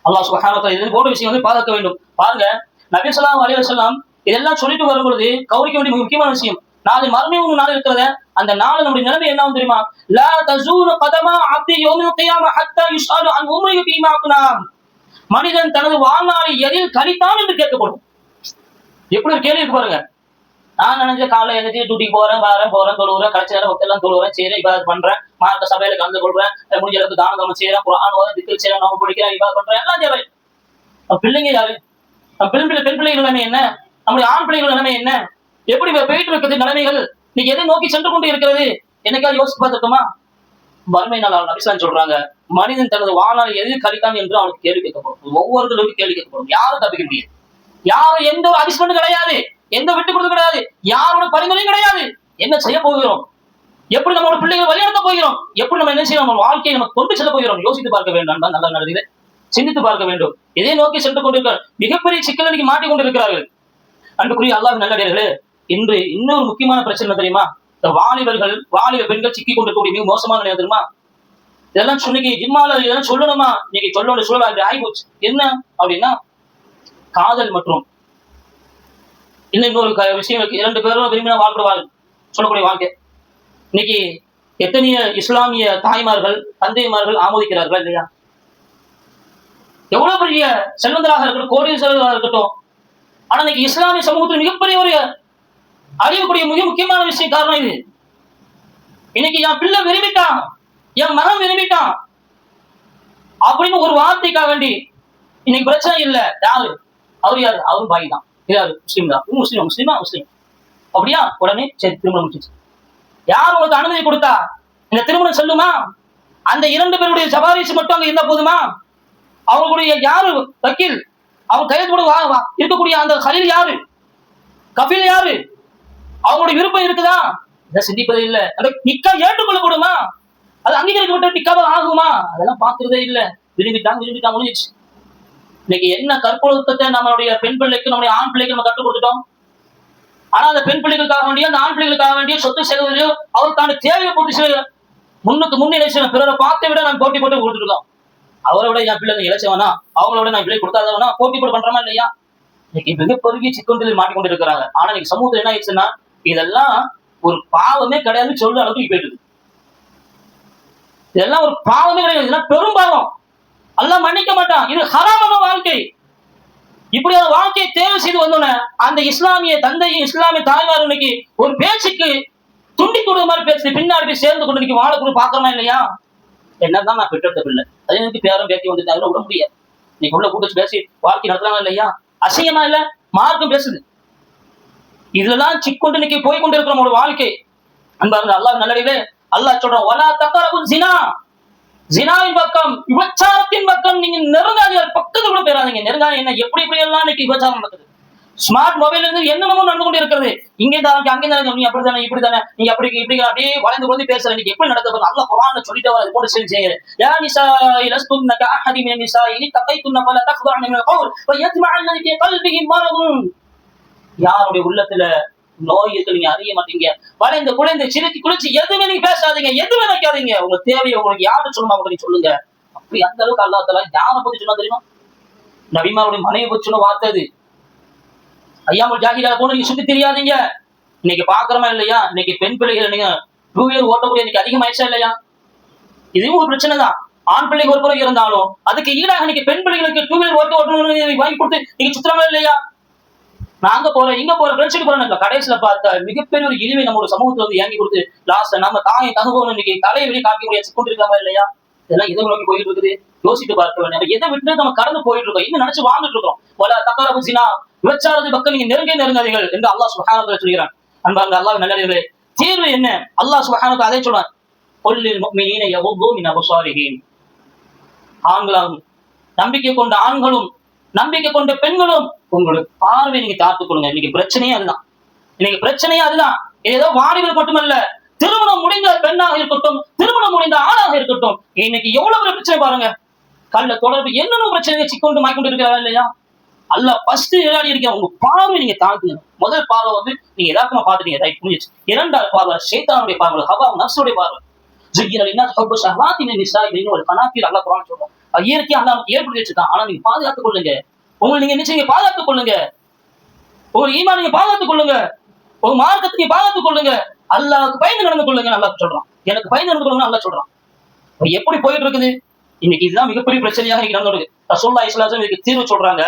அல்லாஹ் சுப்ஹானஹு வ தஆலா இது போன்ற விஷயம் வந்து பாதுகாக்க வேண்டும். பாருங்க, நபி ஸல்லல்லாஹு அலைஹி வஸல்லம் இதெல்லாம் சொல்லிட்டு வரும் பொழுது கவனிக்க வேண்டிய முக்கியமான விஷயம், நாளை மறுமை நாள் இருக்கிறத, அந்த நாள் நம்முடைய நிலைமை என்ன தெரியுமா? லா தஸூலு கதமா அப்தி யௌமில் கியாமஹ் ஹத்தா யுஸ்அலு அன் உம்ரிஹி ஃபீமா அஃப்னா. மனிதன் தனது வாழ்நாளை எதில் கழித்தான் என்று கேட்கப்படும். எப்படி ஒரு கேள்வி இருக்கு பாருங்க. நான் நினைச்ச காலைல எழுதி டியூட்டிக்கு போறேன், போறேன், தொழுகிறேன், கடைசி நேரம் எல்லாம் தொழுகிறேன், செய்யறேன், இபாதத் பண்றேன், மார்க்க சபையில கலந்து கொள்றேன், முடிஞ்ச அளவுக்கு தான தர்மம் செய்யறேன், குர்ஆன் ஓத, திக்ர் செய்யறேன், நோன்பு பிடிக்கிறேன், இபாதத் பண்றேன், எல்லாம் செய்யறேன். பிள்ளைங்க யாரு? பெண் பிள்ளைகள் நிலைமை என்ன? நம்முடைய ஆண் பிள்ளைகள் நிலைமை என்ன? எப்படி போயிட்டு இருக்குது நிலைமைகள்? நீங்க எதை நோக்கி சென்று கொண்டு இருக்கிறது? என்னைக்காவது யோசிச்சு பார்த்துருக்கோமா? வறுமை நாள் நபிஸ்லாம் சொல்றாங்க, மனிதன் தனது வாழ்நாள் எதில் கழித்தான் என்று அவனுக்கு கேள்வி கேட்கப்படும். ஒவ்வொருத்தருக்கும் கேள்வி கேட்கப்படும். யாரும் தப்பிக்க முடியாது. யாரும் எந்த ஒரு அடிஸ்மெண்ட் கிடையாது, எந்த விட்டு கொடுத்து கிடையாது, யாரோட பரிந்துரையும் கிடையாது. என்ன செய்ய போகிறோம்? எப்படி நம்மளோட பிள்ளைகளை வழிநடத்த போகிறோம்? எப்படி நம்ம என்ன செய்யணும்? நம்ம வாழ்க்கையை நம்ம கொண்டு செல்ல போகிறோம்? யோசித்து பார்க்க வேண்டும். நல்ல நல்லது சிந்தித்து பார்க்க வேண்டும். இதை நோக்கி சென்று கொண்டிருக்கிறார். மிகப்பெரிய சிக்கல் இன்னைக்கு மாட்டிக் கொண்டிருக்கிறார்கள். அன்புக்குரிய அல்லாஹ்வின் நல்லடியார்களே, இன்று இன்னொரு முக்கியமான பிரச்சனை தெரியுமா? இந்த வாலிப பெண்கள் சிக்கி கொண்டிருக்கக்கூடிய மிக மோசமான நிலை தெரியுமா? இதெல்லாம் சொன்னிக்கு ஜிம்மால இதெல்லாம் சொல்லணுமா? இன்னைக்கு சொல்லணும் சொல்லலாம் ஆகிப்போச்சு. என்ன அப்படின்னா, காதல் மற்றும் இன்னொரு விஷயம் இருக்கு. 2 பேரும் விரும்பினா வாழ்க்கை சொல்லக்கூடிய வாழ்க்கை. இன்னைக்கு எத்தனைய இஸ்லாமிய தாய்மார்கள் தந்தைமார்கள் ஆமோதிக்கிறார்கள் இல்லையா? எவ்வளவு பெரிய செல்வந்தராக இருக்கட்டும், கோடீஸ்வரர்களாக இருக்கட்டும், ஆனா இன்னைக்கு இஸ்லாமிய சமூகத்தில் மிகப்பெரிய ஒரு அறியக்கூடிய மிக முக்கியமான விஷயம் காரணம் இது. இன்னைக்கு என் பிள்ளை விரும்பிட்டான், என் மகன் விரும்பிட்டான் அப்படின்னு ஒரு வார்த்தைக்காக வேண்டி இன்னைக்கு பிரச்சனை இல்லை. யாரு அவர்? யாரு? அவரும் பாய் தான். யாரு? முஸ்லீம் தான். முஸ்லீம் அப்படியா? உடனே சரி, திருமணம் முடிச்சிச்சு. யார் உங்களுக்கு அனுமதி கொடுத்தா இந்த திருமணம் சொல்லுமா? அந்த 2 பேருடைய சவாரிசு மட்டும் அங்க இருந்தா போதுமா? அவங்களுடைய யாரு வக்கீல், அவங்க கையெழுத்து இருக்கக்கூடிய அந்த ஹலீல் யாரு, கபீல் யாரு, அவங்களுடைய விருப்பம் இருக்குதா? இதை சிந்திப்பதே இல்லை. அந்த நிக்கா ஏற்றுக்கொள்ளப்படுமா? அது அங்கீகரிக்கப்பட்ட நிக்காவா ஆகுமா? அதெல்லாம் பாக்குறதே இல்லை. விரும்பிட்டாங்க முடிஞ்சிச்சு. இன்னைக்கு என்ன கற்பொழுக்கத்தை நம்மளுடைய பெண் பிள்ளைக்கு நம்முடைய ஆண் பிள்ளைக்கு நம்ம கற்றுக் கொடுத்துட்டோம். ஆனா அந்த பெண் பிள்ளைகளுக்காக வேண்டிய அந்த ஆண் பிள்ளைகளுக்காக வேண்டிய சொத்து செய்வதிலோ அவருக்கான தேவையை பூர்த்தி முன்னிலை பிறரை பார்த்து விட நம்ம போட்டி போட்டு கொடுத்துருக்கோம். அவரை விட என் பிள்ளை இளைச்சவனா, அவங்கள விட நான் பிள்ளை கொடுக்காதவனா போட்டி போட்டு பண்றோமா இல்லையா? இன்னைக்கு மிகப்பெரிய சிக்கொண்டில் மாட்டிக்கொண்டு இருக்கிறாங்க. ஆனா இன்னைக்கு சமூகத்தில் என்ன ஆயிடுச்சுன்னா, இதெல்லாம் ஒரு பாவமே கிடையாதுன்னு சொல்ற அளவுக்கு போயிடுது. இதெல்லாம் ஒரு பாவமே கிடையாது, பெரும் பாவம். அல்லாஹ் மன்னிக்க மாட்டான். இது ஹராமான வாழ்க்கை. இப்படியான வாழ்க்கையை தேர்வு செய்து வந்தோன்னே அந்த இஸ்லாமிய தந்தையும் இஸ்லாமிய தாய்மார் இன்னைக்கு ஒரு பேச்சுக்கு துண்டி கொடுக்க மாதிரி பேசி பின்னாடி போய் சேர்ந்து கொண்டு இன்னைக்கு வாழக்கூட பாக்குறோமா இல்லையா? என்னதான் நான் பெற்றெடுத்த பிள்ளை, அது எனக்கு பேரும் பேட்டி வந்து விட முடியாது. இன்னைக்கு உள்ள கூட்டு பேசி வாழ்க்கை நடத்துறாங்க இல்லையா? அசிங்கமா இல்ல? மார்க்கம் பேசுது. இதெல்லாம் சிக்கொண்டு இன்னைக்கு போய் கொண்டு இருக்கிற ஒரு வாழ்க்கை. அன்பார்ந்த அல்லாஹ் நல்லடிலே, அல்லாஹ் சொல்றான், வலா தக்ரபு ஜினா, ஜினாவின் பக்கம், விபச்சாரத்தின் பக்கம் நீங்க நெருங்காதீர்கள், பக்கத்துல கூட போயிடாதீங்க. நெருங்காதீங்க என்ன, எப்படி இப்படி எல்லாம் இன்னைக்கு விபச்சாரம் நடக்குது. ஸ்மார்ட் மொபைல் இருந்து என்னென்னமோ நடந்து கொண்டு இருக்கிறது. இங்கே தான் அங்கே தான், நீ அப்படித்தானே இப்படித்தானே, நீங்க அப்படி இப்படி அப்படியே வளைந்து கொண்டு பேசுற. இன்னைக்கு எப்படி நடக்குது அல்லாஹ் குர்ஆன்ல சொல்லிட்டு வர போட்டு செய்யுங்க. யா நிசா லஸ்துன்ன கஅஹதி மின் நிசா இனி தகைத்துன்ன ஃபலா தக்துஅன மினல் கவுல் வயத்மஅ அல்லதி ஃபீ கல்பிஹி மரதுன். யாருடைய உள்ளத்துல நோய் இருக்கு நீங்க அறிய மாட்டீங்க. வளைந்து குலைந்து சிரிச்சு குளிச்சு எதுவுமே நீங்க பேசாதீங்க, எதுவுமே வைக்காதீங்க. உங்க தேவையை உங்களுக்கு யாரு சொல்லணும் அவங்க சொல்லுங்க. அப்படி அந்த அளவுக்கு அல்லாஹ் தஆலா யாரை பத்தி சொன்னா தெரியுமா? நபிமாவுடைய மனைவி பத்தி சொன்ன வார்த்தை அது. ஐயாமுல் ஜாஹிலியா போன நீங்க சுத்தி தெரியாதீங்க. இன்னைக்கு பாக்குறோமா இல்லையா, இன்னைக்கு பெண் பிள்ளைகள் நீங்க 2 வீலர் ஓட்டக்கூடிய இன்னைக்கு அதிகமாயிடுச்சா இல்லையா? இதுவும் ஒரு பிரச்சனை தான். ஆண் பிள்ளைகள் ஒரு பிறகு இருந்தாலும் அதுக்கு ஈடாக இன்னைக்கு பெண் பிள்ளைகளுக்கு 2 வீலர் ஓட்டணும் வாங்கி கொடுத்து நீங்க சுத்தமா இல்லையா? நான் அங்க போறேன் இங்க போறேன் ஃப்ரெண்ட்ஷிப் போறேன். கடைசியில பார்த்தா மிகப்பெரிய ஒரு இழிவை நம்ம ஒரு சமூகத்துல வந்து இறங்கி கொடுத்து லாஸ்ட் நம்ம தாயை தகுவோம் இன்னைக்கு தலையை வெளியே காக்கி முடியாது கொண்டிருக்காங்க இல்லையா? இதெல்லாம் எதை நோக்கி போயிட்டு இருக்குது யோசித்து பார்க்க வேண்டும். எதை விட்டு நம்ம கடந்து போயிட்டு இருக்கோம், இன்னும் நினைச்சு வாழ்ந்துட்டு இருக்கோம். வலா தக்ரபு ஸினா, விபச்சாரத்தின் பக்கம் நீங்க நெருங்காதீர்கள் என்று அல்லாஹ் சுப்ஹானஹு வ தஆலா சொல்கிறான். அன்பார்ந்த அல்லாஹ்வின் நல்லடியார்களே, தீர்வு என்ன? அல்லாஹ் சுப்ஹானஹு வ தஆலா அதை சொல்றான், குல்லில் முஃமினீன யகுது மின் அப்சாரிஹிம். ஆண்களாகும், நம்பிக்கை கொண்ட ஆண்களும் நம்பிக்கை கொண்ட பெண்களும் உங்களுடைய பார்வை நீங்க தாத்துக் கொள்ளுங்க. இன்னைக்கு பிரச்சனையே அதுதான். இன்னைக்கு பிரச்சனையே அதுதான். ஏதோ வாலிபர்கள் மட்டுமல்ல, திருமணம் முடிந்த பெண்ணாக இருக்கட்டும், திருமணம் முடிந்த ஆணாக இருக்கட்டும், இன்னைக்கு எவ்வளவு பிரச்சனை பாருங்க. கல்ல தொடர்பு என்னென்ன பிரச்சனை சிக்கொண்டு மாய்க்கொண்டு இருக்கிறாரா இல்லையா? அல்லாஹ் ஃபர்ஸ்ட் விளையாடி இருக்க உங்க பார்வை நீங்க தாழ்த்துங்க. முதல் பார்வை வந்து நீங்க யதார்த்தமா பாத்துட்டீங்க, ரைட் முடிஞ்சிச்சு. இரண்டாவது பார்வை ஷைத்தானுடைய பார்வை, ஹவா நஃப்ஸுடைய பார்வை. ஜுய்யின லின்னாஸ் ஹுப்பு ஷஹவாத்தி மின் நிஸாஇ வல் கனாத்தீர். அல்லாஹ் குர்ஆன் சொல்றான். இயற்கையா அல்லாஹ் நமக்கு ஏற்படுத்தி வச்சிருக்கான். ஆனா நீங்க பாதுகாத்துக் கொள்ளுங்க. உங்களை நீங்க நிச்சயம் பாதுகாத்துக் கொள்ளுங்க. ஒரு ஈமான் நீங்க பாதுகாத்துக் கொள்ளுங்க. ஒரு மார்க்கத்தை நீங்க பாதுகாத்துக் கொள்ளுங்க. அல்லாஹ்வுக்கு பயந்து நடந்து கொள்ளுங்க அல்லாஹ் சொல்றான். எனக்கு பயந்து நடந்து கொள்ளுங்க அல்லாஹ் சொல்றான். எப்படி போயிட்டு இருக்குது இன்னைக்கு? இதுதான் மிகப்பெரிய பிரச்சனையாக இன்னைக்கு நடந்துருக்கு. ரசூலுல்லாஹி ஸல்லல்லாஹு அலைஹி வஸல்லம் இதுக்கு தீர்வு சொல்றாங்க.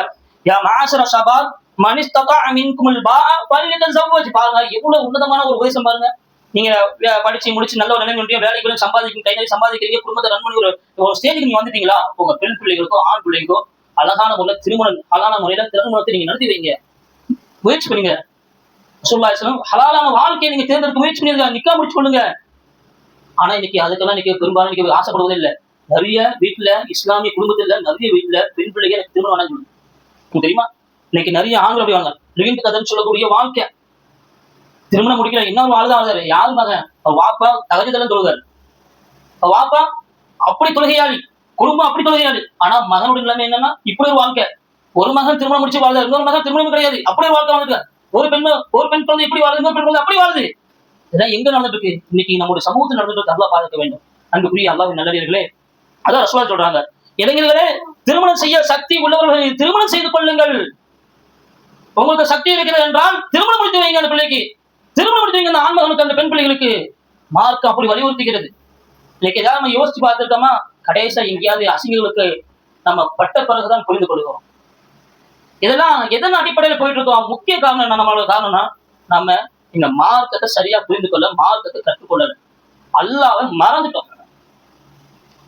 யா மஆஷர ஷபாப் மன் இஸ்ததஅ மின்குமுல் பாஅ ஃபல்யதஸவ்வஜ். பாருங்க எவ்வளவு உன்னதமான ஒரு உபதேசம் பாருங்க. நீங்க படிச்சு முடிச்சு நல்ல ஒரு நிலைமையும் வேலைகளும் சம்பாதிக்கும், கை நிறைய சம்பாதிக்கிறீங்க, குடும்பத்தை ரன் பண்ணி ஒரு ஸ்டேஜுக்கு நீங்க வந்துட்டீங்களா, உங்க பெண் பிள்ளைகளுக்கோ ஆண் பிள்ளைகளுக்கோ அழகான முறையில் திருமணம், அழகான முறையில திருமணத்தை நீங்க நடத்தி வைங்க, முயற்சி பண்ணுங்க. ரசூலுல்லாஹி ஸல்லல்லாஹு அலைஹி வஸல்லம் ஹலாலான வாழ்க்கையை நீங்க தேர்ந்தெடுக்க முயற்சி பண்ணுங்க, நிக்கா முடிச்சு கொள்ளுங்க. ஆனா இன்னைக்கு அதுக்கெல்லாம் இன்னைக்கு பெரும்பாலும் இன்னைக்கு ஆசைப்படுவதே இல்லை. நிறைய வீட்டுல இஸ்லாமிய குடும்பத்துல நிறைய வீட்டுல பெண் பிள்ளைங்க எனக்கு திருமணம் வேணாம்னு சொல்லுங்க தெரியுமா? இன்னைக்கு நிறைய ஆண்கள் அப்படி வாங்க லிவிங் கதன்னு சொல்லக்கூடிய வாழ்க்கை. திருமணம் முடிக்கிற இன்னொரு வாழ்தான் வாழ்ந்தாரு. யாரு மகன்? வாப்பா தகஜதெல்லாம் தொழுகாரு, வாப்பா அப்படி தொழுகையாளி, குடும்பம் அப்படி தொழுகையாளி. ஆனா மகனுடைய நிலைமை என்னன்னா இப்படி ஒரு வாழ்க்கை. ஒரு மகன் திருமணம் முடிச்சு வாழ்ந்தாரு, இன்னொரு மகன் திருமணம் கிடையாது, அப்படியே வாழ்க்கை வாழ்ந்துட்டு. ஒரு பெண் குழந்தை இப்படி வாழுது, இன்னொரு பெண் குழந்தை அப்படி வாழுது. இதெல்லாம் எங்க நடந்துட்டு இருக்கு? இன்னைக்கு நம்முடைய சமூகத்தில் நடந்துட்டு இருக்கு. அல்லாஹ் பாதுகாக்க வேண்டும். அன்புக்குரிய அல்லாஹ்வின் நல்லடியார்களே, அதான் ரசூலுல்லாஹ் சொல்றாங்க, இளைஞர்களே திருமணம் செய்ய சக்தி உள்ளவர்கள் திருமணம் செய்து கொள்ளுங்கள். உங்களுக்கு சக்தி இருக்கிறது என்றால் திருமணம் முடித்து வைங்க. அந்த பிள்ளைக்கு திருமணம் முடித்து வைங்க. அந்த ஆண்மகனுக்கு அந்த பெண் பிள்ளைகளுக்கு மார்க்கம் அப்படி வலியுறுத்துகிறது. இன்னைக்கு ஏதாவது நம்ம யோசிச்சு பார்த்திருக்கோமா? கடைசியா எங்கேயாவது அசிங்கங்களுக்கு நம்ம பட்ட பிறகுதான் புரிந்து கொள்கிறோம். இதெல்லாம் எதன் அடிப்படையில் போயிட்டு இருக்கோம்? முக்கிய காரணம் என்ன? நம்மளோட காரணம்னா நம்ம இந்த மார்க்கத்தை சரியா புரிந்து கொள்ள, மார்க்கத்தை கற்றுக்கொள்ளல, அல்லாஹ்வை மறந்துட்டோம்.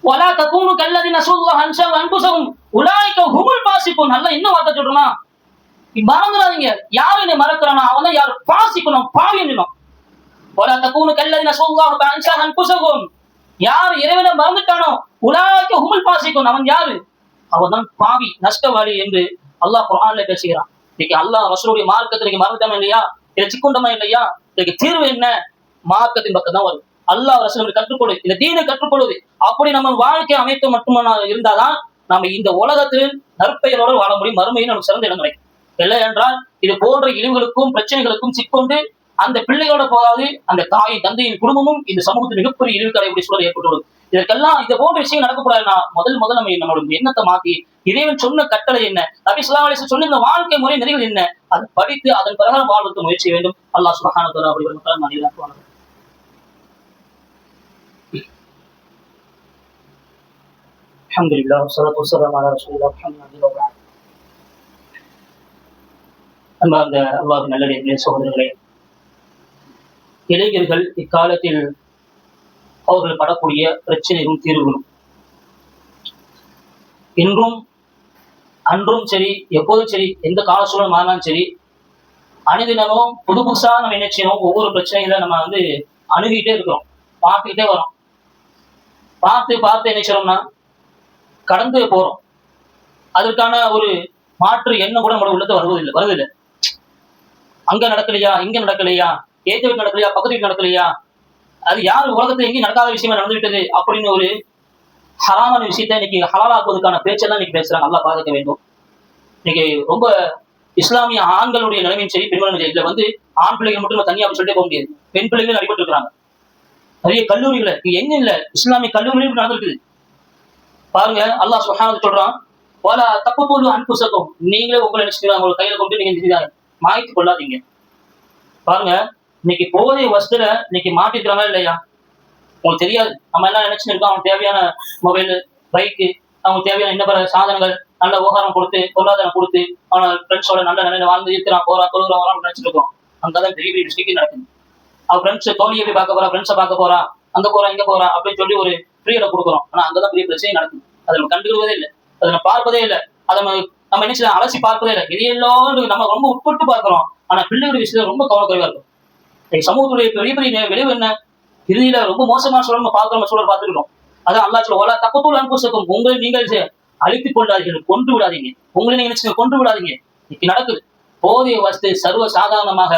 வலா தகூனு கல்லதீன நஸுல்லாஹ அன்ஸஹு அன்ஃபுஸஹும் உலாயிக ஹுமுல் ஃபாஸிகூன். அல்லாஹ் என்ன வார்த்தை சொல்றானா? மறந்துடாதீங்க. யாரு என்னை மறக்கிறானோ அவன் தான் யார் ஃபாஸிகூன், பாவி என்னும். வலா தகூனு கல்லதீன நஸுல்லாஹ அன்ஸஹு அன்ஃபுஸஹும். யார் இறைவனை மறந்துட்டானோ உலாயிக ஹுமுல் ஃபாஸிகூன், அவன் யாரு? அவன் தான் பாவி, நஷ்டவாளி என்று அல்லாஹ் குர்ஆன்ல பேசுகிறான். இன்னைக்கு அல்லாஹ் ரசூலுடைய மார்க்கத்தை நீங்க மறந்துட்டோமா இல்லையா? இதை சிக்கொண்டமா இல்லையா? இதுக்கு தீர்வு என்ன? மார்க்கத்தின் பக்கம் தான் வரும். அல்லாஹ் ரசூலுக்கு கற்றுக்கொடு, இந்த தீனை கற்றுக்கொள்வது. அப்படி நம்ம வாழ்க்கை அமைப்பு மட்டுமே இருந்தாதான் நம்ம இந்த உலகத்தில் நற்பெயரோடு வாழ முடியும், மறுமையில் நமக்கு சிறந்த இடம் கிடைக்கும். இல்லை என்றால் இது போன்ற இழிவுகளுக்கும் பிரச்சனைகளுக்கும் சிக்கொண்டு அந்த பிள்ளைகளோட போகாது அந்த தாயின் தந்தையின் குடும்பமும் இந்த சமூகத்தில் மிகப்பெரிய இழிவு கடைபிடி சூழல் ஏற்பட்டுள்ளது. இதற்கெல்லாம் இது போன்ற விஷயம் நடக்கக்கூடாதுன்னா முதல் நம்ம நம்மளோட எண்ணத்தை மாற்றி இறைவன் சொன்ன கட்டளை என்ன, நபி ஸல்லல்லாஹு அலைஹி வஸல்லம் சொன்ன இந்த வாழ்க்கை முறை நெறிகள் என்ன, அதை படித்து அதன் பிரகாரம் வாழ்வதற்கு முயற்சி வேண்டும். அல்லாஹ் சுப்ஹானஹு வ தஆலா அப்படி மக்கள் மனிதனாக்குவாங்க. அல்ஹம்துலில்லாஹ் வஸ்ஸலாத்து வஸ்ஸலாமு அலா ரசூலில்லாஹ் முஹம்மது வ அலா. அன்பார்ந்த அல்லாஹ்வின் நல்லடியார்களே, சகோதரர்களே, இளைஞர்கள் இக்காலத்தில் அவர்கள் படக்கூடிய பிரச்சனைகளும் தீர்வுகளும் இன்றும் அன்றும் சரி, எப்போதும் சரி, எந்த கால சூழல் மாறினாலும் சரி, அனுதினமும் புதுசா நம்ம என்ன செய்யணும், ஒவ்வொரு பிரச்சனைகளை நம்ம அணுகிட்டே இருக்கிறோம். பார்த்துக்கிட்டே வரோம். பார்த்து பார்த்து என்ன செய்யறோம்னா கடந்து போறோம். அதற்கான ஒரு மாற்று எண்ணம் கூட நம்மளோட உள்ளத்தை வருவதில்லை. அங்க நடக்கலையா, இங்க நடக்கலையா, ஏத்த வீட்டு நடக்கலையா, பக்கத்து வீட்டு நடக்கலையா, அது யார் உலகத்துல எங்கேயும் நடக்காத விஷயமா நடந்துவிட்டது அப்படின்னு ஒரு ஹராமான விஷயத்தை இன்னைக்கு ஹலாலாக்குவதற்கான பேச்செல்லாம் இன்னைக்கு பேசுறாங்க. நல்லா பாதுகாக்க வேண்டும். இன்னைக்கு ரொம்ப இஸ்லாமிய ஆண்களுடைய நிலைமையும் சரி, பெண்களும் சரி, இதுல ஆண் பிள்ளைகள் மட்டும் நம்ம தனியா சொல்லிட்டே போக முடியாது. பெண் பிள்ளைகள் அடிபட்டு இருக்கிறாங்க. நிறைய கல்லூரிகளை எங்க இல்ல இஸ்லாமிய கல்லூரிகளும் நடந்திருக்குது. பாருங்க, அல்லாஹ் சுப்ஹானஹு சொல்றான், "வலா தக்துலு அன்ஃபுஸக்கும்", நீங்களே உங்களை நினைச்சுக்கிறாங்க உங்களை கையில கொண்டு நீங்க மாய்த்து கொள்ளாதீங்க. பாருங்க, இன்னைக்கு போதை வசத்துல இன்னைக்கு மாட்டிருக்கிறாங்களா இல்லையா உங்களுக்கு தெரியாது. நம்ம எல்லாம் நினைச்சுட்டு இருக்கோம், அவங்களுக்கு தேவையான மொபைல், பைக்கு, அவங்களுக்கு தேவையான என்ன பல சாதனங்கள், நல்ல உபகாரம் கொடுத்து, பொருளாதாரம் கொடுத்து, அவனை ஃப்ரெண்ட்ஸோட நல்ல நிலையில வாழ்ந்து இருக்கிறான், போறான், தொழுகிறான், வரான்னு நினைச்சிட்டு இருக்கோம். அங்கதான் பெரிய பெரிய மிஸ்டேக் நடக்குது. அவன் ஃப்ரெண்ட்ஸ் தோழியை போய் பார்க்க போறா, ஃப்ரெண்ட்ஸை பார்க்க போறா, அங்க போறா, இங்க போறா அப்படின்னு சொல்லி ஒரு ஃப்ரீட கொடுக்குறோம். ஆனா அங்கதான் பெரிய பிரச்சனை நடக்குது. அதை நம்ம கண்டுக்கிறதே இல்லை, அதை நம்ம பார்ப்பதே இல்லை, அதை நம்ம என்ன செய்யலாம், அலசி பார்ப்பதே இல்லை. எதையெல்லாம் நம்ம ரொம்ப உட்பட்டு பார்க்கிறோம். ஆனா பிள்ளைகளுடைய விஷயத்துல ரொம்ப கவனக்குறைவா இருக்கும். சமூகத்துடைய பெரிய பெரிய விளைவு என்ன, இறுதியில ரொம்ப மோசமான சூழல் நம்ம பார்க்கிறோம், சூழல் பார்த்துக்கிறோம். அதான் அல்லாஹ் சொல்ல, தப்பத்தூள் அனுப்பூசக்கும், உங்களை நீங்கள் அழித்துக் கொள்ளாதீர்கள், கொன்று விடாதீங்க, உங்களை நீங்க நினைச்சு கொன்று விடாதீங்க. இன்னைக்கு நடக்குது. போதைய வஸ்து சர்வ சாதாரணமாக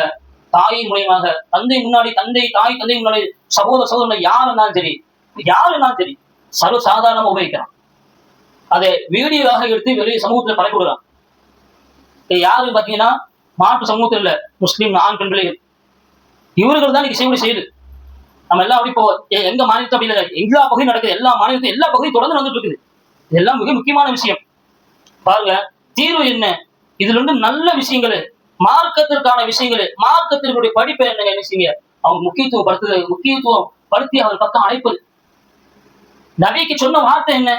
தாயின் மூலியமாக தந்தை முன்னாடி, தாய் தந்தை முன்னாடி, சகோதரன் யார் இருந்தாலும் சரி சர்வ சாதாரணமா உபயோகிக்கிறான். அதை வீடியோவாக எடுத்து வெளியே சமூகத்துல பரப்பி விடுறான். யாருன்னு பாத்தீங்கன்னா மாற்று சமூகத்தில் இல்ல, முஸ்லீம் ஆண் பெண் பிள்ளைகள், இவர்கள் தான் இன்னைக்கு செய்யுது. நம்ம எல்லாம் அப்படி போ எங்க மாநிலத்தை அப்படி இல்லை, எல்லா பகுதியும் நடக்குது, எல்லா மாநிலத்தையும் எல்லா பகுதியும் தொடர்ந்து நடந்துட்டு இருக்குது. இதெல்லாம் மிக முக்கியமான விஷயம். பாருங்க, தீர்வு என்ன, இதுல நல்ல விஷயங்கள், மார்க்கத்திற்கான விஷயங்கள், மார்க்கத்திற்குடைய படிப்பை என்ன செய்யுங்க, அவங்க முக்கியத்துவம் படுத்தி அவர் பக்கம் அழைப்பது. நபிக்கு சொன்ன வார்த்தை என்ன,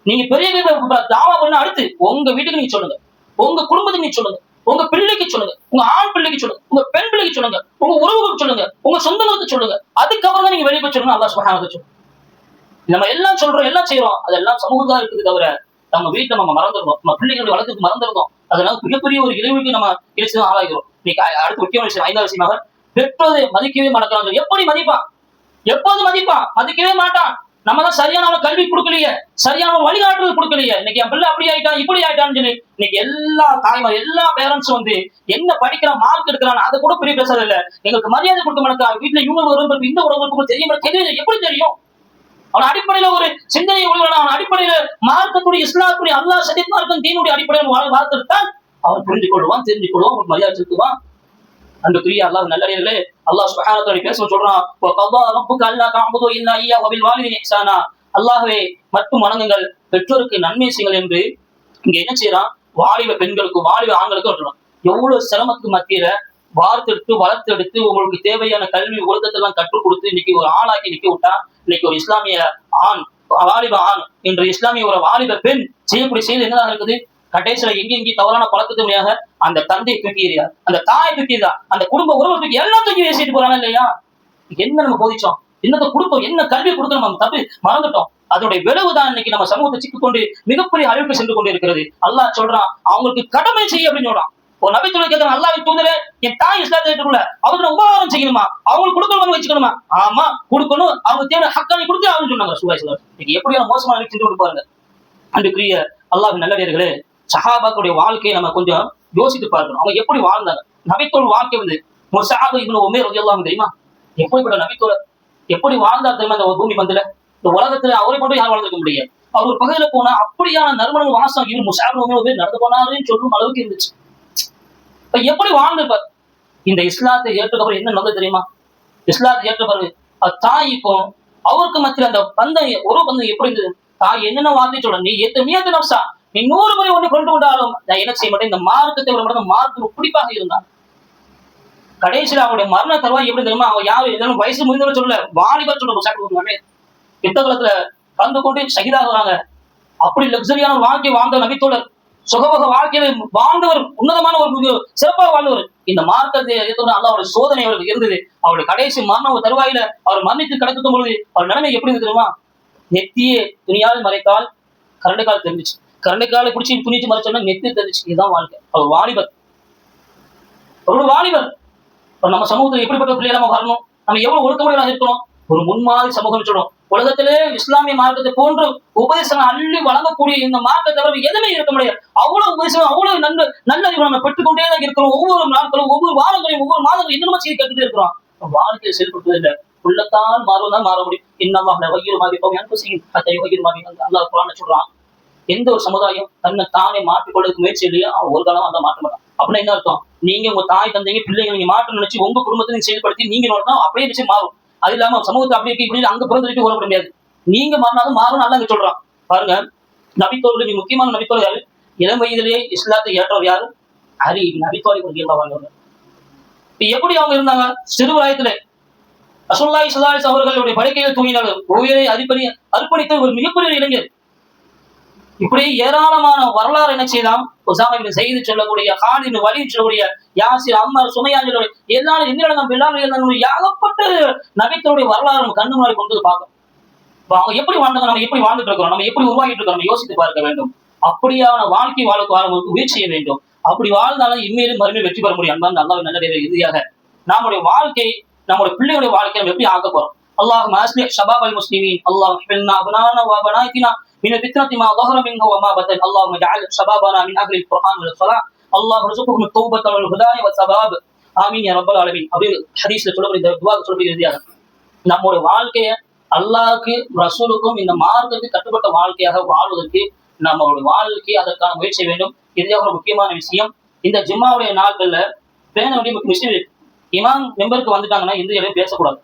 நீங்க பெரிய தாவா பண்ண அடுத்து உங்க வீட்டுக்கு நீங்க சொல்லுங்க, உங்க குடும்பத்துக்கு நீங்க சொல்லுங்க, உங்க பிள்ளைக்கு சொல்லுங்க, உங்க ஆண் பிள்ளைக்கு சொல்லுங்க, உங்க பெண் பிள்ளைக்கு சொல்லுங்க, உங்க உறவுகளுக்கு சொல்லுங்க, உங்க சொந்தங்களுக்கு சொல்லுங்க. அதுக்கப்புறம் தான் நீங்க வெளியே போய் சொல்லுங்க. அல்லாஹ் சுப்ஹானஹு வ தஆலா நம்ம எல்லாம் சொல்றோம், எல்லாம் செய்யறோம், அதெல்லாம் சமூகத்தான் இருக்குது தவிர நம்ம வீட்டை நம்ம மறந்துடுறோம், நம்ம பிள்ளைகளுடைய வளர்த்துக்கு மறந்துடுறோம். அதனால மிகப்பெரிய ஒரு இழிவுக்கு நம்ம இழிச்சுதான் ஆளாகிறோம். இன்னைக்கு அடுத்த முக்கியமான விஷயம், 5வது விஷயமாக, பெற்றோரை மதிக்கவே மாட்டாங்க. எப்படி மதிப்பான், எப்போது மதிப்பான், மதிக்கவே மாட்டான். நம்ம தான் சரியான கல்வி கொடுக்கலையே, சரியான வழிகாட்டுதல் கொடுக்கலையே. இன்னைக்கு என் பிள்ளை அப்படி ஆயிட்டான், இப்படி ஆயிட்டான்னு சொல்லி இன்னைக்கு எல்லா தாய்மார், எல்லா பேரண்ட்ஸும் என்ன படிக்கிறான், மார்க் எடுக்கிறான், அதை கூட பெரிய பேசுறது இல்லை. எங்களுக்கு மரியாதை கொடுக்க மாட்டாங்க. வீட்டுல இவங்க உறவுகளுக்கு இந்த உறவுகளுக்கு தெரியும், எப்படி தெரியும்? அவன் அடிப்படையில ஒரு சிந்தனை உள்ள, அவன் அடிப்படையில மார்க்கத்துடைய, இஸ்லாத்துடைய, அல்லாஹ் சதீத் மார்க்கம் தீனுடைய அடிப்படையில் வாழ்த்துத்தான் அவன் புரிந்து கொள்வான், தெரிஞ்சு கொள்வான், அவன் மரியாதை செலுத்துவான். அன்புக்குரிய அல்லாஹ் நல்லடியார்களே, அல்லாஹ் சுப்ஹானஹு வ தஆலா பேச சொல்றான், வகதா ரப்புக அல்லா தஅபுது இல்லா இய்யாஹு வபில் வாலிதைனி இஹ்சானா, அல்லாஹ்வே மட்டும் வணங்குங்கள், பெற்றோருக்கு நன்மை செய்யுங்கள் என்று இங்க என்ன செய்யறான், வாலிப பெண்களுக்கு வாலிப ஆண்களுக்கு சொல்றான். எவ்வளவு சிரமத்துக்கு மத்தியில வளர்த்தெடுத்து உங்களுக்கு தேவையான கல்வி ஒழுக்கத்தெல்லாம் கற்றுக் கொடுத்து இன்னைக்கு ஒரு ஆளாக்கி நிக்க விட்டா, இன்னைக்கு ஒரு இஸ்லாமிய ஆண், வாலிப ஆண் என்று இஸ்லாமிய ஒரு வாலிப பெண் செய்யக்கூடிய செயல் என்னதான் இருக்குது, கடைசியில எங்கெங்கே தவறான பழக்கத்துமையாக அந்த தந்தையை தூக்கிடுறார், அந்த தாயை தூக்கிடுறா, அந்த குடும்ப உறவை தூக்கி எல்லாம் தூக்கி பேசிட்டு போறாங்க இல்லையா? என்ன நம்ம போதிச்சோம், என்னத்தை கொடுப்போம், என்ன கல்வி கொடுக்கணும், நம்ம தப்பு மறந்துட்டோம். அதனுடைய விளைவுதான் இன்னைக்கு நம்ம சமூகத்தை சிக்கிக்கொண்டு மிகப்பெரிய அழிவுக்கு சென்று கொண்டு இருக்கிறது. அல்லாஹ் சொல்றான், அவங்களுக்கு கடமை செய்ய அப்படின்னு சொல்றான். ஒரு நபித்துறை கேட்கறான், அல்லாஹ்வின் தூதரே, என் தாய் இஸ்லாத்தை ஏற்றுக்கொள்ள அவருக்கு உபகாரம் செய்யணுமா, அவங்களுக்கு கொடுக்கணும் வச்சுக்கணுமா? ஆமா கொடுக்கணும், அவங்க தேவை ஹக்கானி கொடுத்து அவங்க சொன்னாங்க. சுபாய் இன்னைக்கு எப்படியான மோசமான சென்று கொண்டு பாருங்க. அன்றைக்குரிய அல்லாஹ்வின் நல்லடியார்களே, சஹாபாக்களுடைய வாழ்க்கையை நம்ம கொஞ்சம் யோசித்து பார்க்கணும். அவங்க எப்படி வாழ்ந்தாங்க. நபித்தோல் வாழ்க்கை முஸஅப் இப்னு உமைர் ரலியல்லாஹு அன்ஹு தெரியுமா, எப்படிப்பட்ட நபித்தோழர், எப்படி வாழ்ந்தார் தெரியுமா? இந்த பூமி பந்துல, இந்த உலகத்துல அவரை கொண்டு யாரும் வாழ்ந்துக்க முடியாது. அவர் ஒரு பகுதியில போனா அப்படியான நறுமணம் வாசம் இவர் முஸஅப் இப்னு உமைர் நடந்து போனாருன்னு சொல்லும் அளவுக்கு இருந்துச்சு. எப்படி வாழ்ந்திருப்பார். இந்த இஸ்லாத்தை ஏற்றக்கப்புறம் என்ன நடந்தது தெரியுமா? இஸ்லாத்தை ஏற்ற பிறகு தாய்க்கும் அவருக்கு மத்தியில் அந்த பந்தம், ஒரு பந்தம் எப்படி இருந்தது? தாய் என்னென்ன வார்த்தை சொல்ற, நீ ஏத்த நப்சா, நீ 100 முறை ஒண்ணு கொண்டு விட்டாலும் நான் என்ன செய்ய மாட்டேன், இந்த மார்க்கத்தை மட்டும் மார்க்கு பிடிப்பாக இருந்தான். கடைசியில் அவங்களுடைய மரண தருவாய் எப்படி தெரியுமா? அவங்க யாரும் வயசு முடிந்தவரை சொல்லல, வாலிபர் சொல்ற யுத்த காலத்துல கலந்து கொண்டு ஷஹீதாகிறாங்க. அப்படி லக்ஸரியான ஒரு வாழ்க்கை வாழ்ந்த நபித்தோழர், சுகபோக வாழ்க்கையில வாழ்ந்தவர், உன்னதமான ஒரு சிறப்பாக வாழ்ந்தவர். இந்த மார்க்கத்தை அல்லாஹ்வுடைய சோதனை அவருக்கு இருந்தது. அவருடைய கடைசி மரண தருவாயில அவர் மரணித்து கிடக்கும் பொழுது அவர் நிலைமை எப்படி இருந்தது தெரியுமா? நெத்தியே துணியால் மறைத்தால் கரண்டு கால் தெரிஞ்சிச்சு, கரண்டு காலை பிடிச்சி துணிச்சு மறைச்சோம்னா நெத்தி தெரிஞ்சிச்சு. இதுதான் வாழ்க்கை. அவர் வாலிபர், அவரோட வாலிபர். நம்ம சமூகத்தில் எப்படிப்பட்ட பிள்ளைகள் நம்ம வரணும், நம்ம எவ்வளவு ஒழுக்கமுடையவராக இருக்கணும், ஒரு முன்மாதிரி சமூகம் சொல்றோம். உலகத்திலே இஸ்லாமிய மார்க்கத்தை போன்று உபதேசங்கள் அள்ளி வழங்கக்கூடிய இந்த மார்க்கத்தை தவிர எதுவுமே இருக்க முடியாது. அவ்வளவு உபதேசம், அவ்வளவு நல்ல நம்ம பெற்றுக்கொண்டே தான் இருக்கிறோம். ஒவ்வொரு நாட்களும், ஒவ்வொரு வாரங்களையும், ஒவ்வொரு மாதங்களும் இன்னும் செய்தி கட்டுட்டே இருக்கிறோம். வாழ்க்கையை செயல்படுத்துவது இல்லை. உள்ளத்தான் மாறுவதான் மாற முடியும். இன்னல்லாஹ் வகிர் மாதிரி எனக்கு செய்யும் அத்தை வகிர் மாதிரி அல்லாஹ் குர்ஆன்ல சொல்றான். எந்த ஒரு சமுதாயம் தன்னை தானே மாற்றிக்கொள்றதுக்கு முயற்சி இல்லையா அவன் ஒரு காலம் அந்த மாற்ற மாட்டான். அப்படின்னா என்ன அர்த்தம்? நீங்க உங்க தாய் தந்தைங்க பிள்ளைங்க நீங்க மாற்றம் நினைச்சு உங்க குடும்பத்தை நீங்க செயல்படுத்தி நீங்க நோட்டா அப்படியே நிச்சயம் மாறும். அது இல்லாம சமூகத்தை அப்படி இருக்கு இப்படி அங்க பிறந்துட்டு ஓட முடியாது. நீங்க மாறினாலும் மாறும் நல்லா சொல்றான். பாருங்க, நபித்தோர்கள் முக்கியமான நபித்தோர்கள் இளம் வயதிலேயே இஸ்லாத்தை ஏற்றவர் யாரு? அலி நபித்தோர்கள் வாழ்ந்தவங்க. எப்படி அவங்க இருந்தாங்க? சிறுவராயத்துல ரசூலுல்லாஹி ஸல்லல்லாஹு அலைஹி அவர்களுடைய படுக்கையில் தூங்கினார்கள். உயிரை அர்ப்பணித்த ஒரு மிகப்பெரிய இளைஞர். இப்படி ஏராளமான வரலாறு என்ன செய்யலாம்? உஸாமா இப்னு ஸைத் சொல்லக்கூடிய, காலித் இப்னு வலீத் சொல்லக்கூடிய, யாசிர், அம்மார், சுமையா சொல்லக்கூடிய எல்லாரும் எந்திரம் பிலால் ஏகப்பட்ட நபித்தோருடைய வரலாறு நம்ம கண்ணு முன்னாடி கொண்டு பார்க்கணும். அவங்க எப்படி வாழ்ந்தாங்க, நம்ம எப்படி வாழ்ந்துட்டு இருக்கிறோம், நம்ம எப்படி உருவாக்கிட்டு இருக்கோம், நம்ம யோசித்து பார்க்க வேண்டும். அப்படியான வாழ்க்கை வாழ முயற்சி செய்ய வேண்டும். அப்படி வாழ்ந்தாலும் இம்மையிலும் மறுமையில் வெற்றி பெற முடியும். அன்பார்ந்த அல்லாஹ்வின் நல்லடியார்களே, இறுதியாக நம்முடைய வாழ்க்கை, நம்முடைய பிள்ளைகளுடைய வாழ்க்கையை நம்ம எப்படி ஆக்க போறோம்? அல்லாஹும்ம அஸ்லிஹ் ஷபாபல் முஸ்லிமீன், அல்லாஹும்ம ஹ்ஃபில்னா அப்னானா வ பனாத்தினா மின் ஃபித்னத்தி மா ظهر منه وما بطن اللهم اجعل شبابنا من اهل القران والصلاه اللهم ارزقهم التوبه والهدايه والثباب ஆமீன் யா ரப்பல் ஆலமீன். அப்படி ஹதீஸ்ல சொல்லக்கூடிய இந்த துஆ சொல்லக்கூடிய நம்முடைய வாழ்க்கையை அல்லாஹ்வுக்கு, ரசூலுக்கும், இந்த மார்க்கத்துக்கு கட்டுப்பட்ட வாழ்க்கையாக வாழ்வதற்கு நம்மளுடைய வாழ்க்கை அதற்கான முயற்சி செய்ய வேண்டும். இறுதியாக ஒரு முக்கியமான விஷயம், இந்த ஜும்மாவுடைய நாட்கள்ல பேண வேண்டிய விஷயம் இருக்கு. இமாம் மெம்பருக்கு வந்துட்டாங்கன்னா எந்த இடையும் பேசக்கூடாது.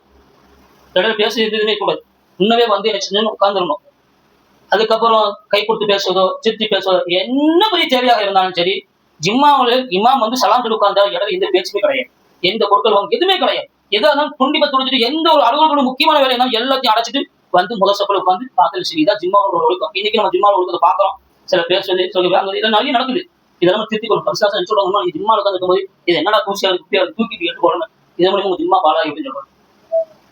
இடையில பேச எதுவுமே கூடாது. முன்னவே வந்து என்ன செஞ்சு உட்கார்ந்துடணும். அதுக்கப்புறம் கை கொடுத்து பேசுவதோ சிரித்து பேசுவதோ என்ன பெரிய தேவையாக இருந்தாலும் சரி, ஜிம்மாவில் இமாம் வந்து சலாம் சொல்லி உட்கார்ந்தா இடையில எந்த பேச்சுமே கிடையாது, எந்த பொருட்கள் வாங்க எதுவுமே கிடையாது. எதாவது துண்டிப்பை துடிச்சிட்டு எந்த ஒரு அலுவலகம் முக்கியமான வேலை இருந்தாலும் எல்லாத்தையும் அடைச்சிட்டு வந்து முதல் சப்பல் உட்காந்து பார்த்து சரி இதான் ஜிம்மாவோட ஒழுக்கம். இன்னைக்கு நம்ம ஜிம்மாவில் ஒழுக்கத்தை பார்க்குறோம். சில பேர் சொல்லி இதெல்லாம் நிறைய நடக்குது. இதெல்லாம் திருத்திக்கணும். பரிசாசம் சொல்றாங்க, நீங்க ஜிம்மாவில் உட்காந்து இருக்கும்போது இது என்னடா பூசியா இருக்கு, தூக்கி எடுத்து போடணும். இதே மூலியமா ஜிம்மா பாலாகி அப்படின்னு சொல்றாங்க.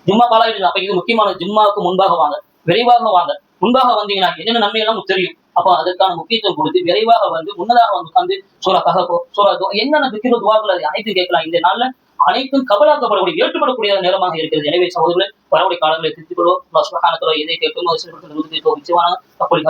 ஜும்மா பாலாயிடுது. அப்ப இது முக்கியமான ஜும்மாவுக்கு முன்பாக வாங்க, விரைவாக வாங்க. முன்பாக வந்தீங்கன்னா என்னென்ன நன்மை எல்லாம் தெரியும். அப்போ அதற்கான முக்கியத்துவம் கொடுத்து விரைவாக வந்து முன்னதாக வந்து உட்காந்து சூரா கஹஃப், சூரா என்னென்ன திக்ர் துஆக்கள் அது அனைத்தும் கேட்கலாம். இந்த நாள்ல அனைத்தும் கபலாக்கப்படக்கூடிய ஏற்றுப்படக்கூடிய நேரமாக இருக்கிறது. எனவே சகோதரர்களே, வரக்கூடிய காலங்களை திருத்திக் கொள்வோம். அல்லாஹ் சுப்ஹானஹு வ தஆலா எதை கேட்கும் நிச்சயமான அப்படி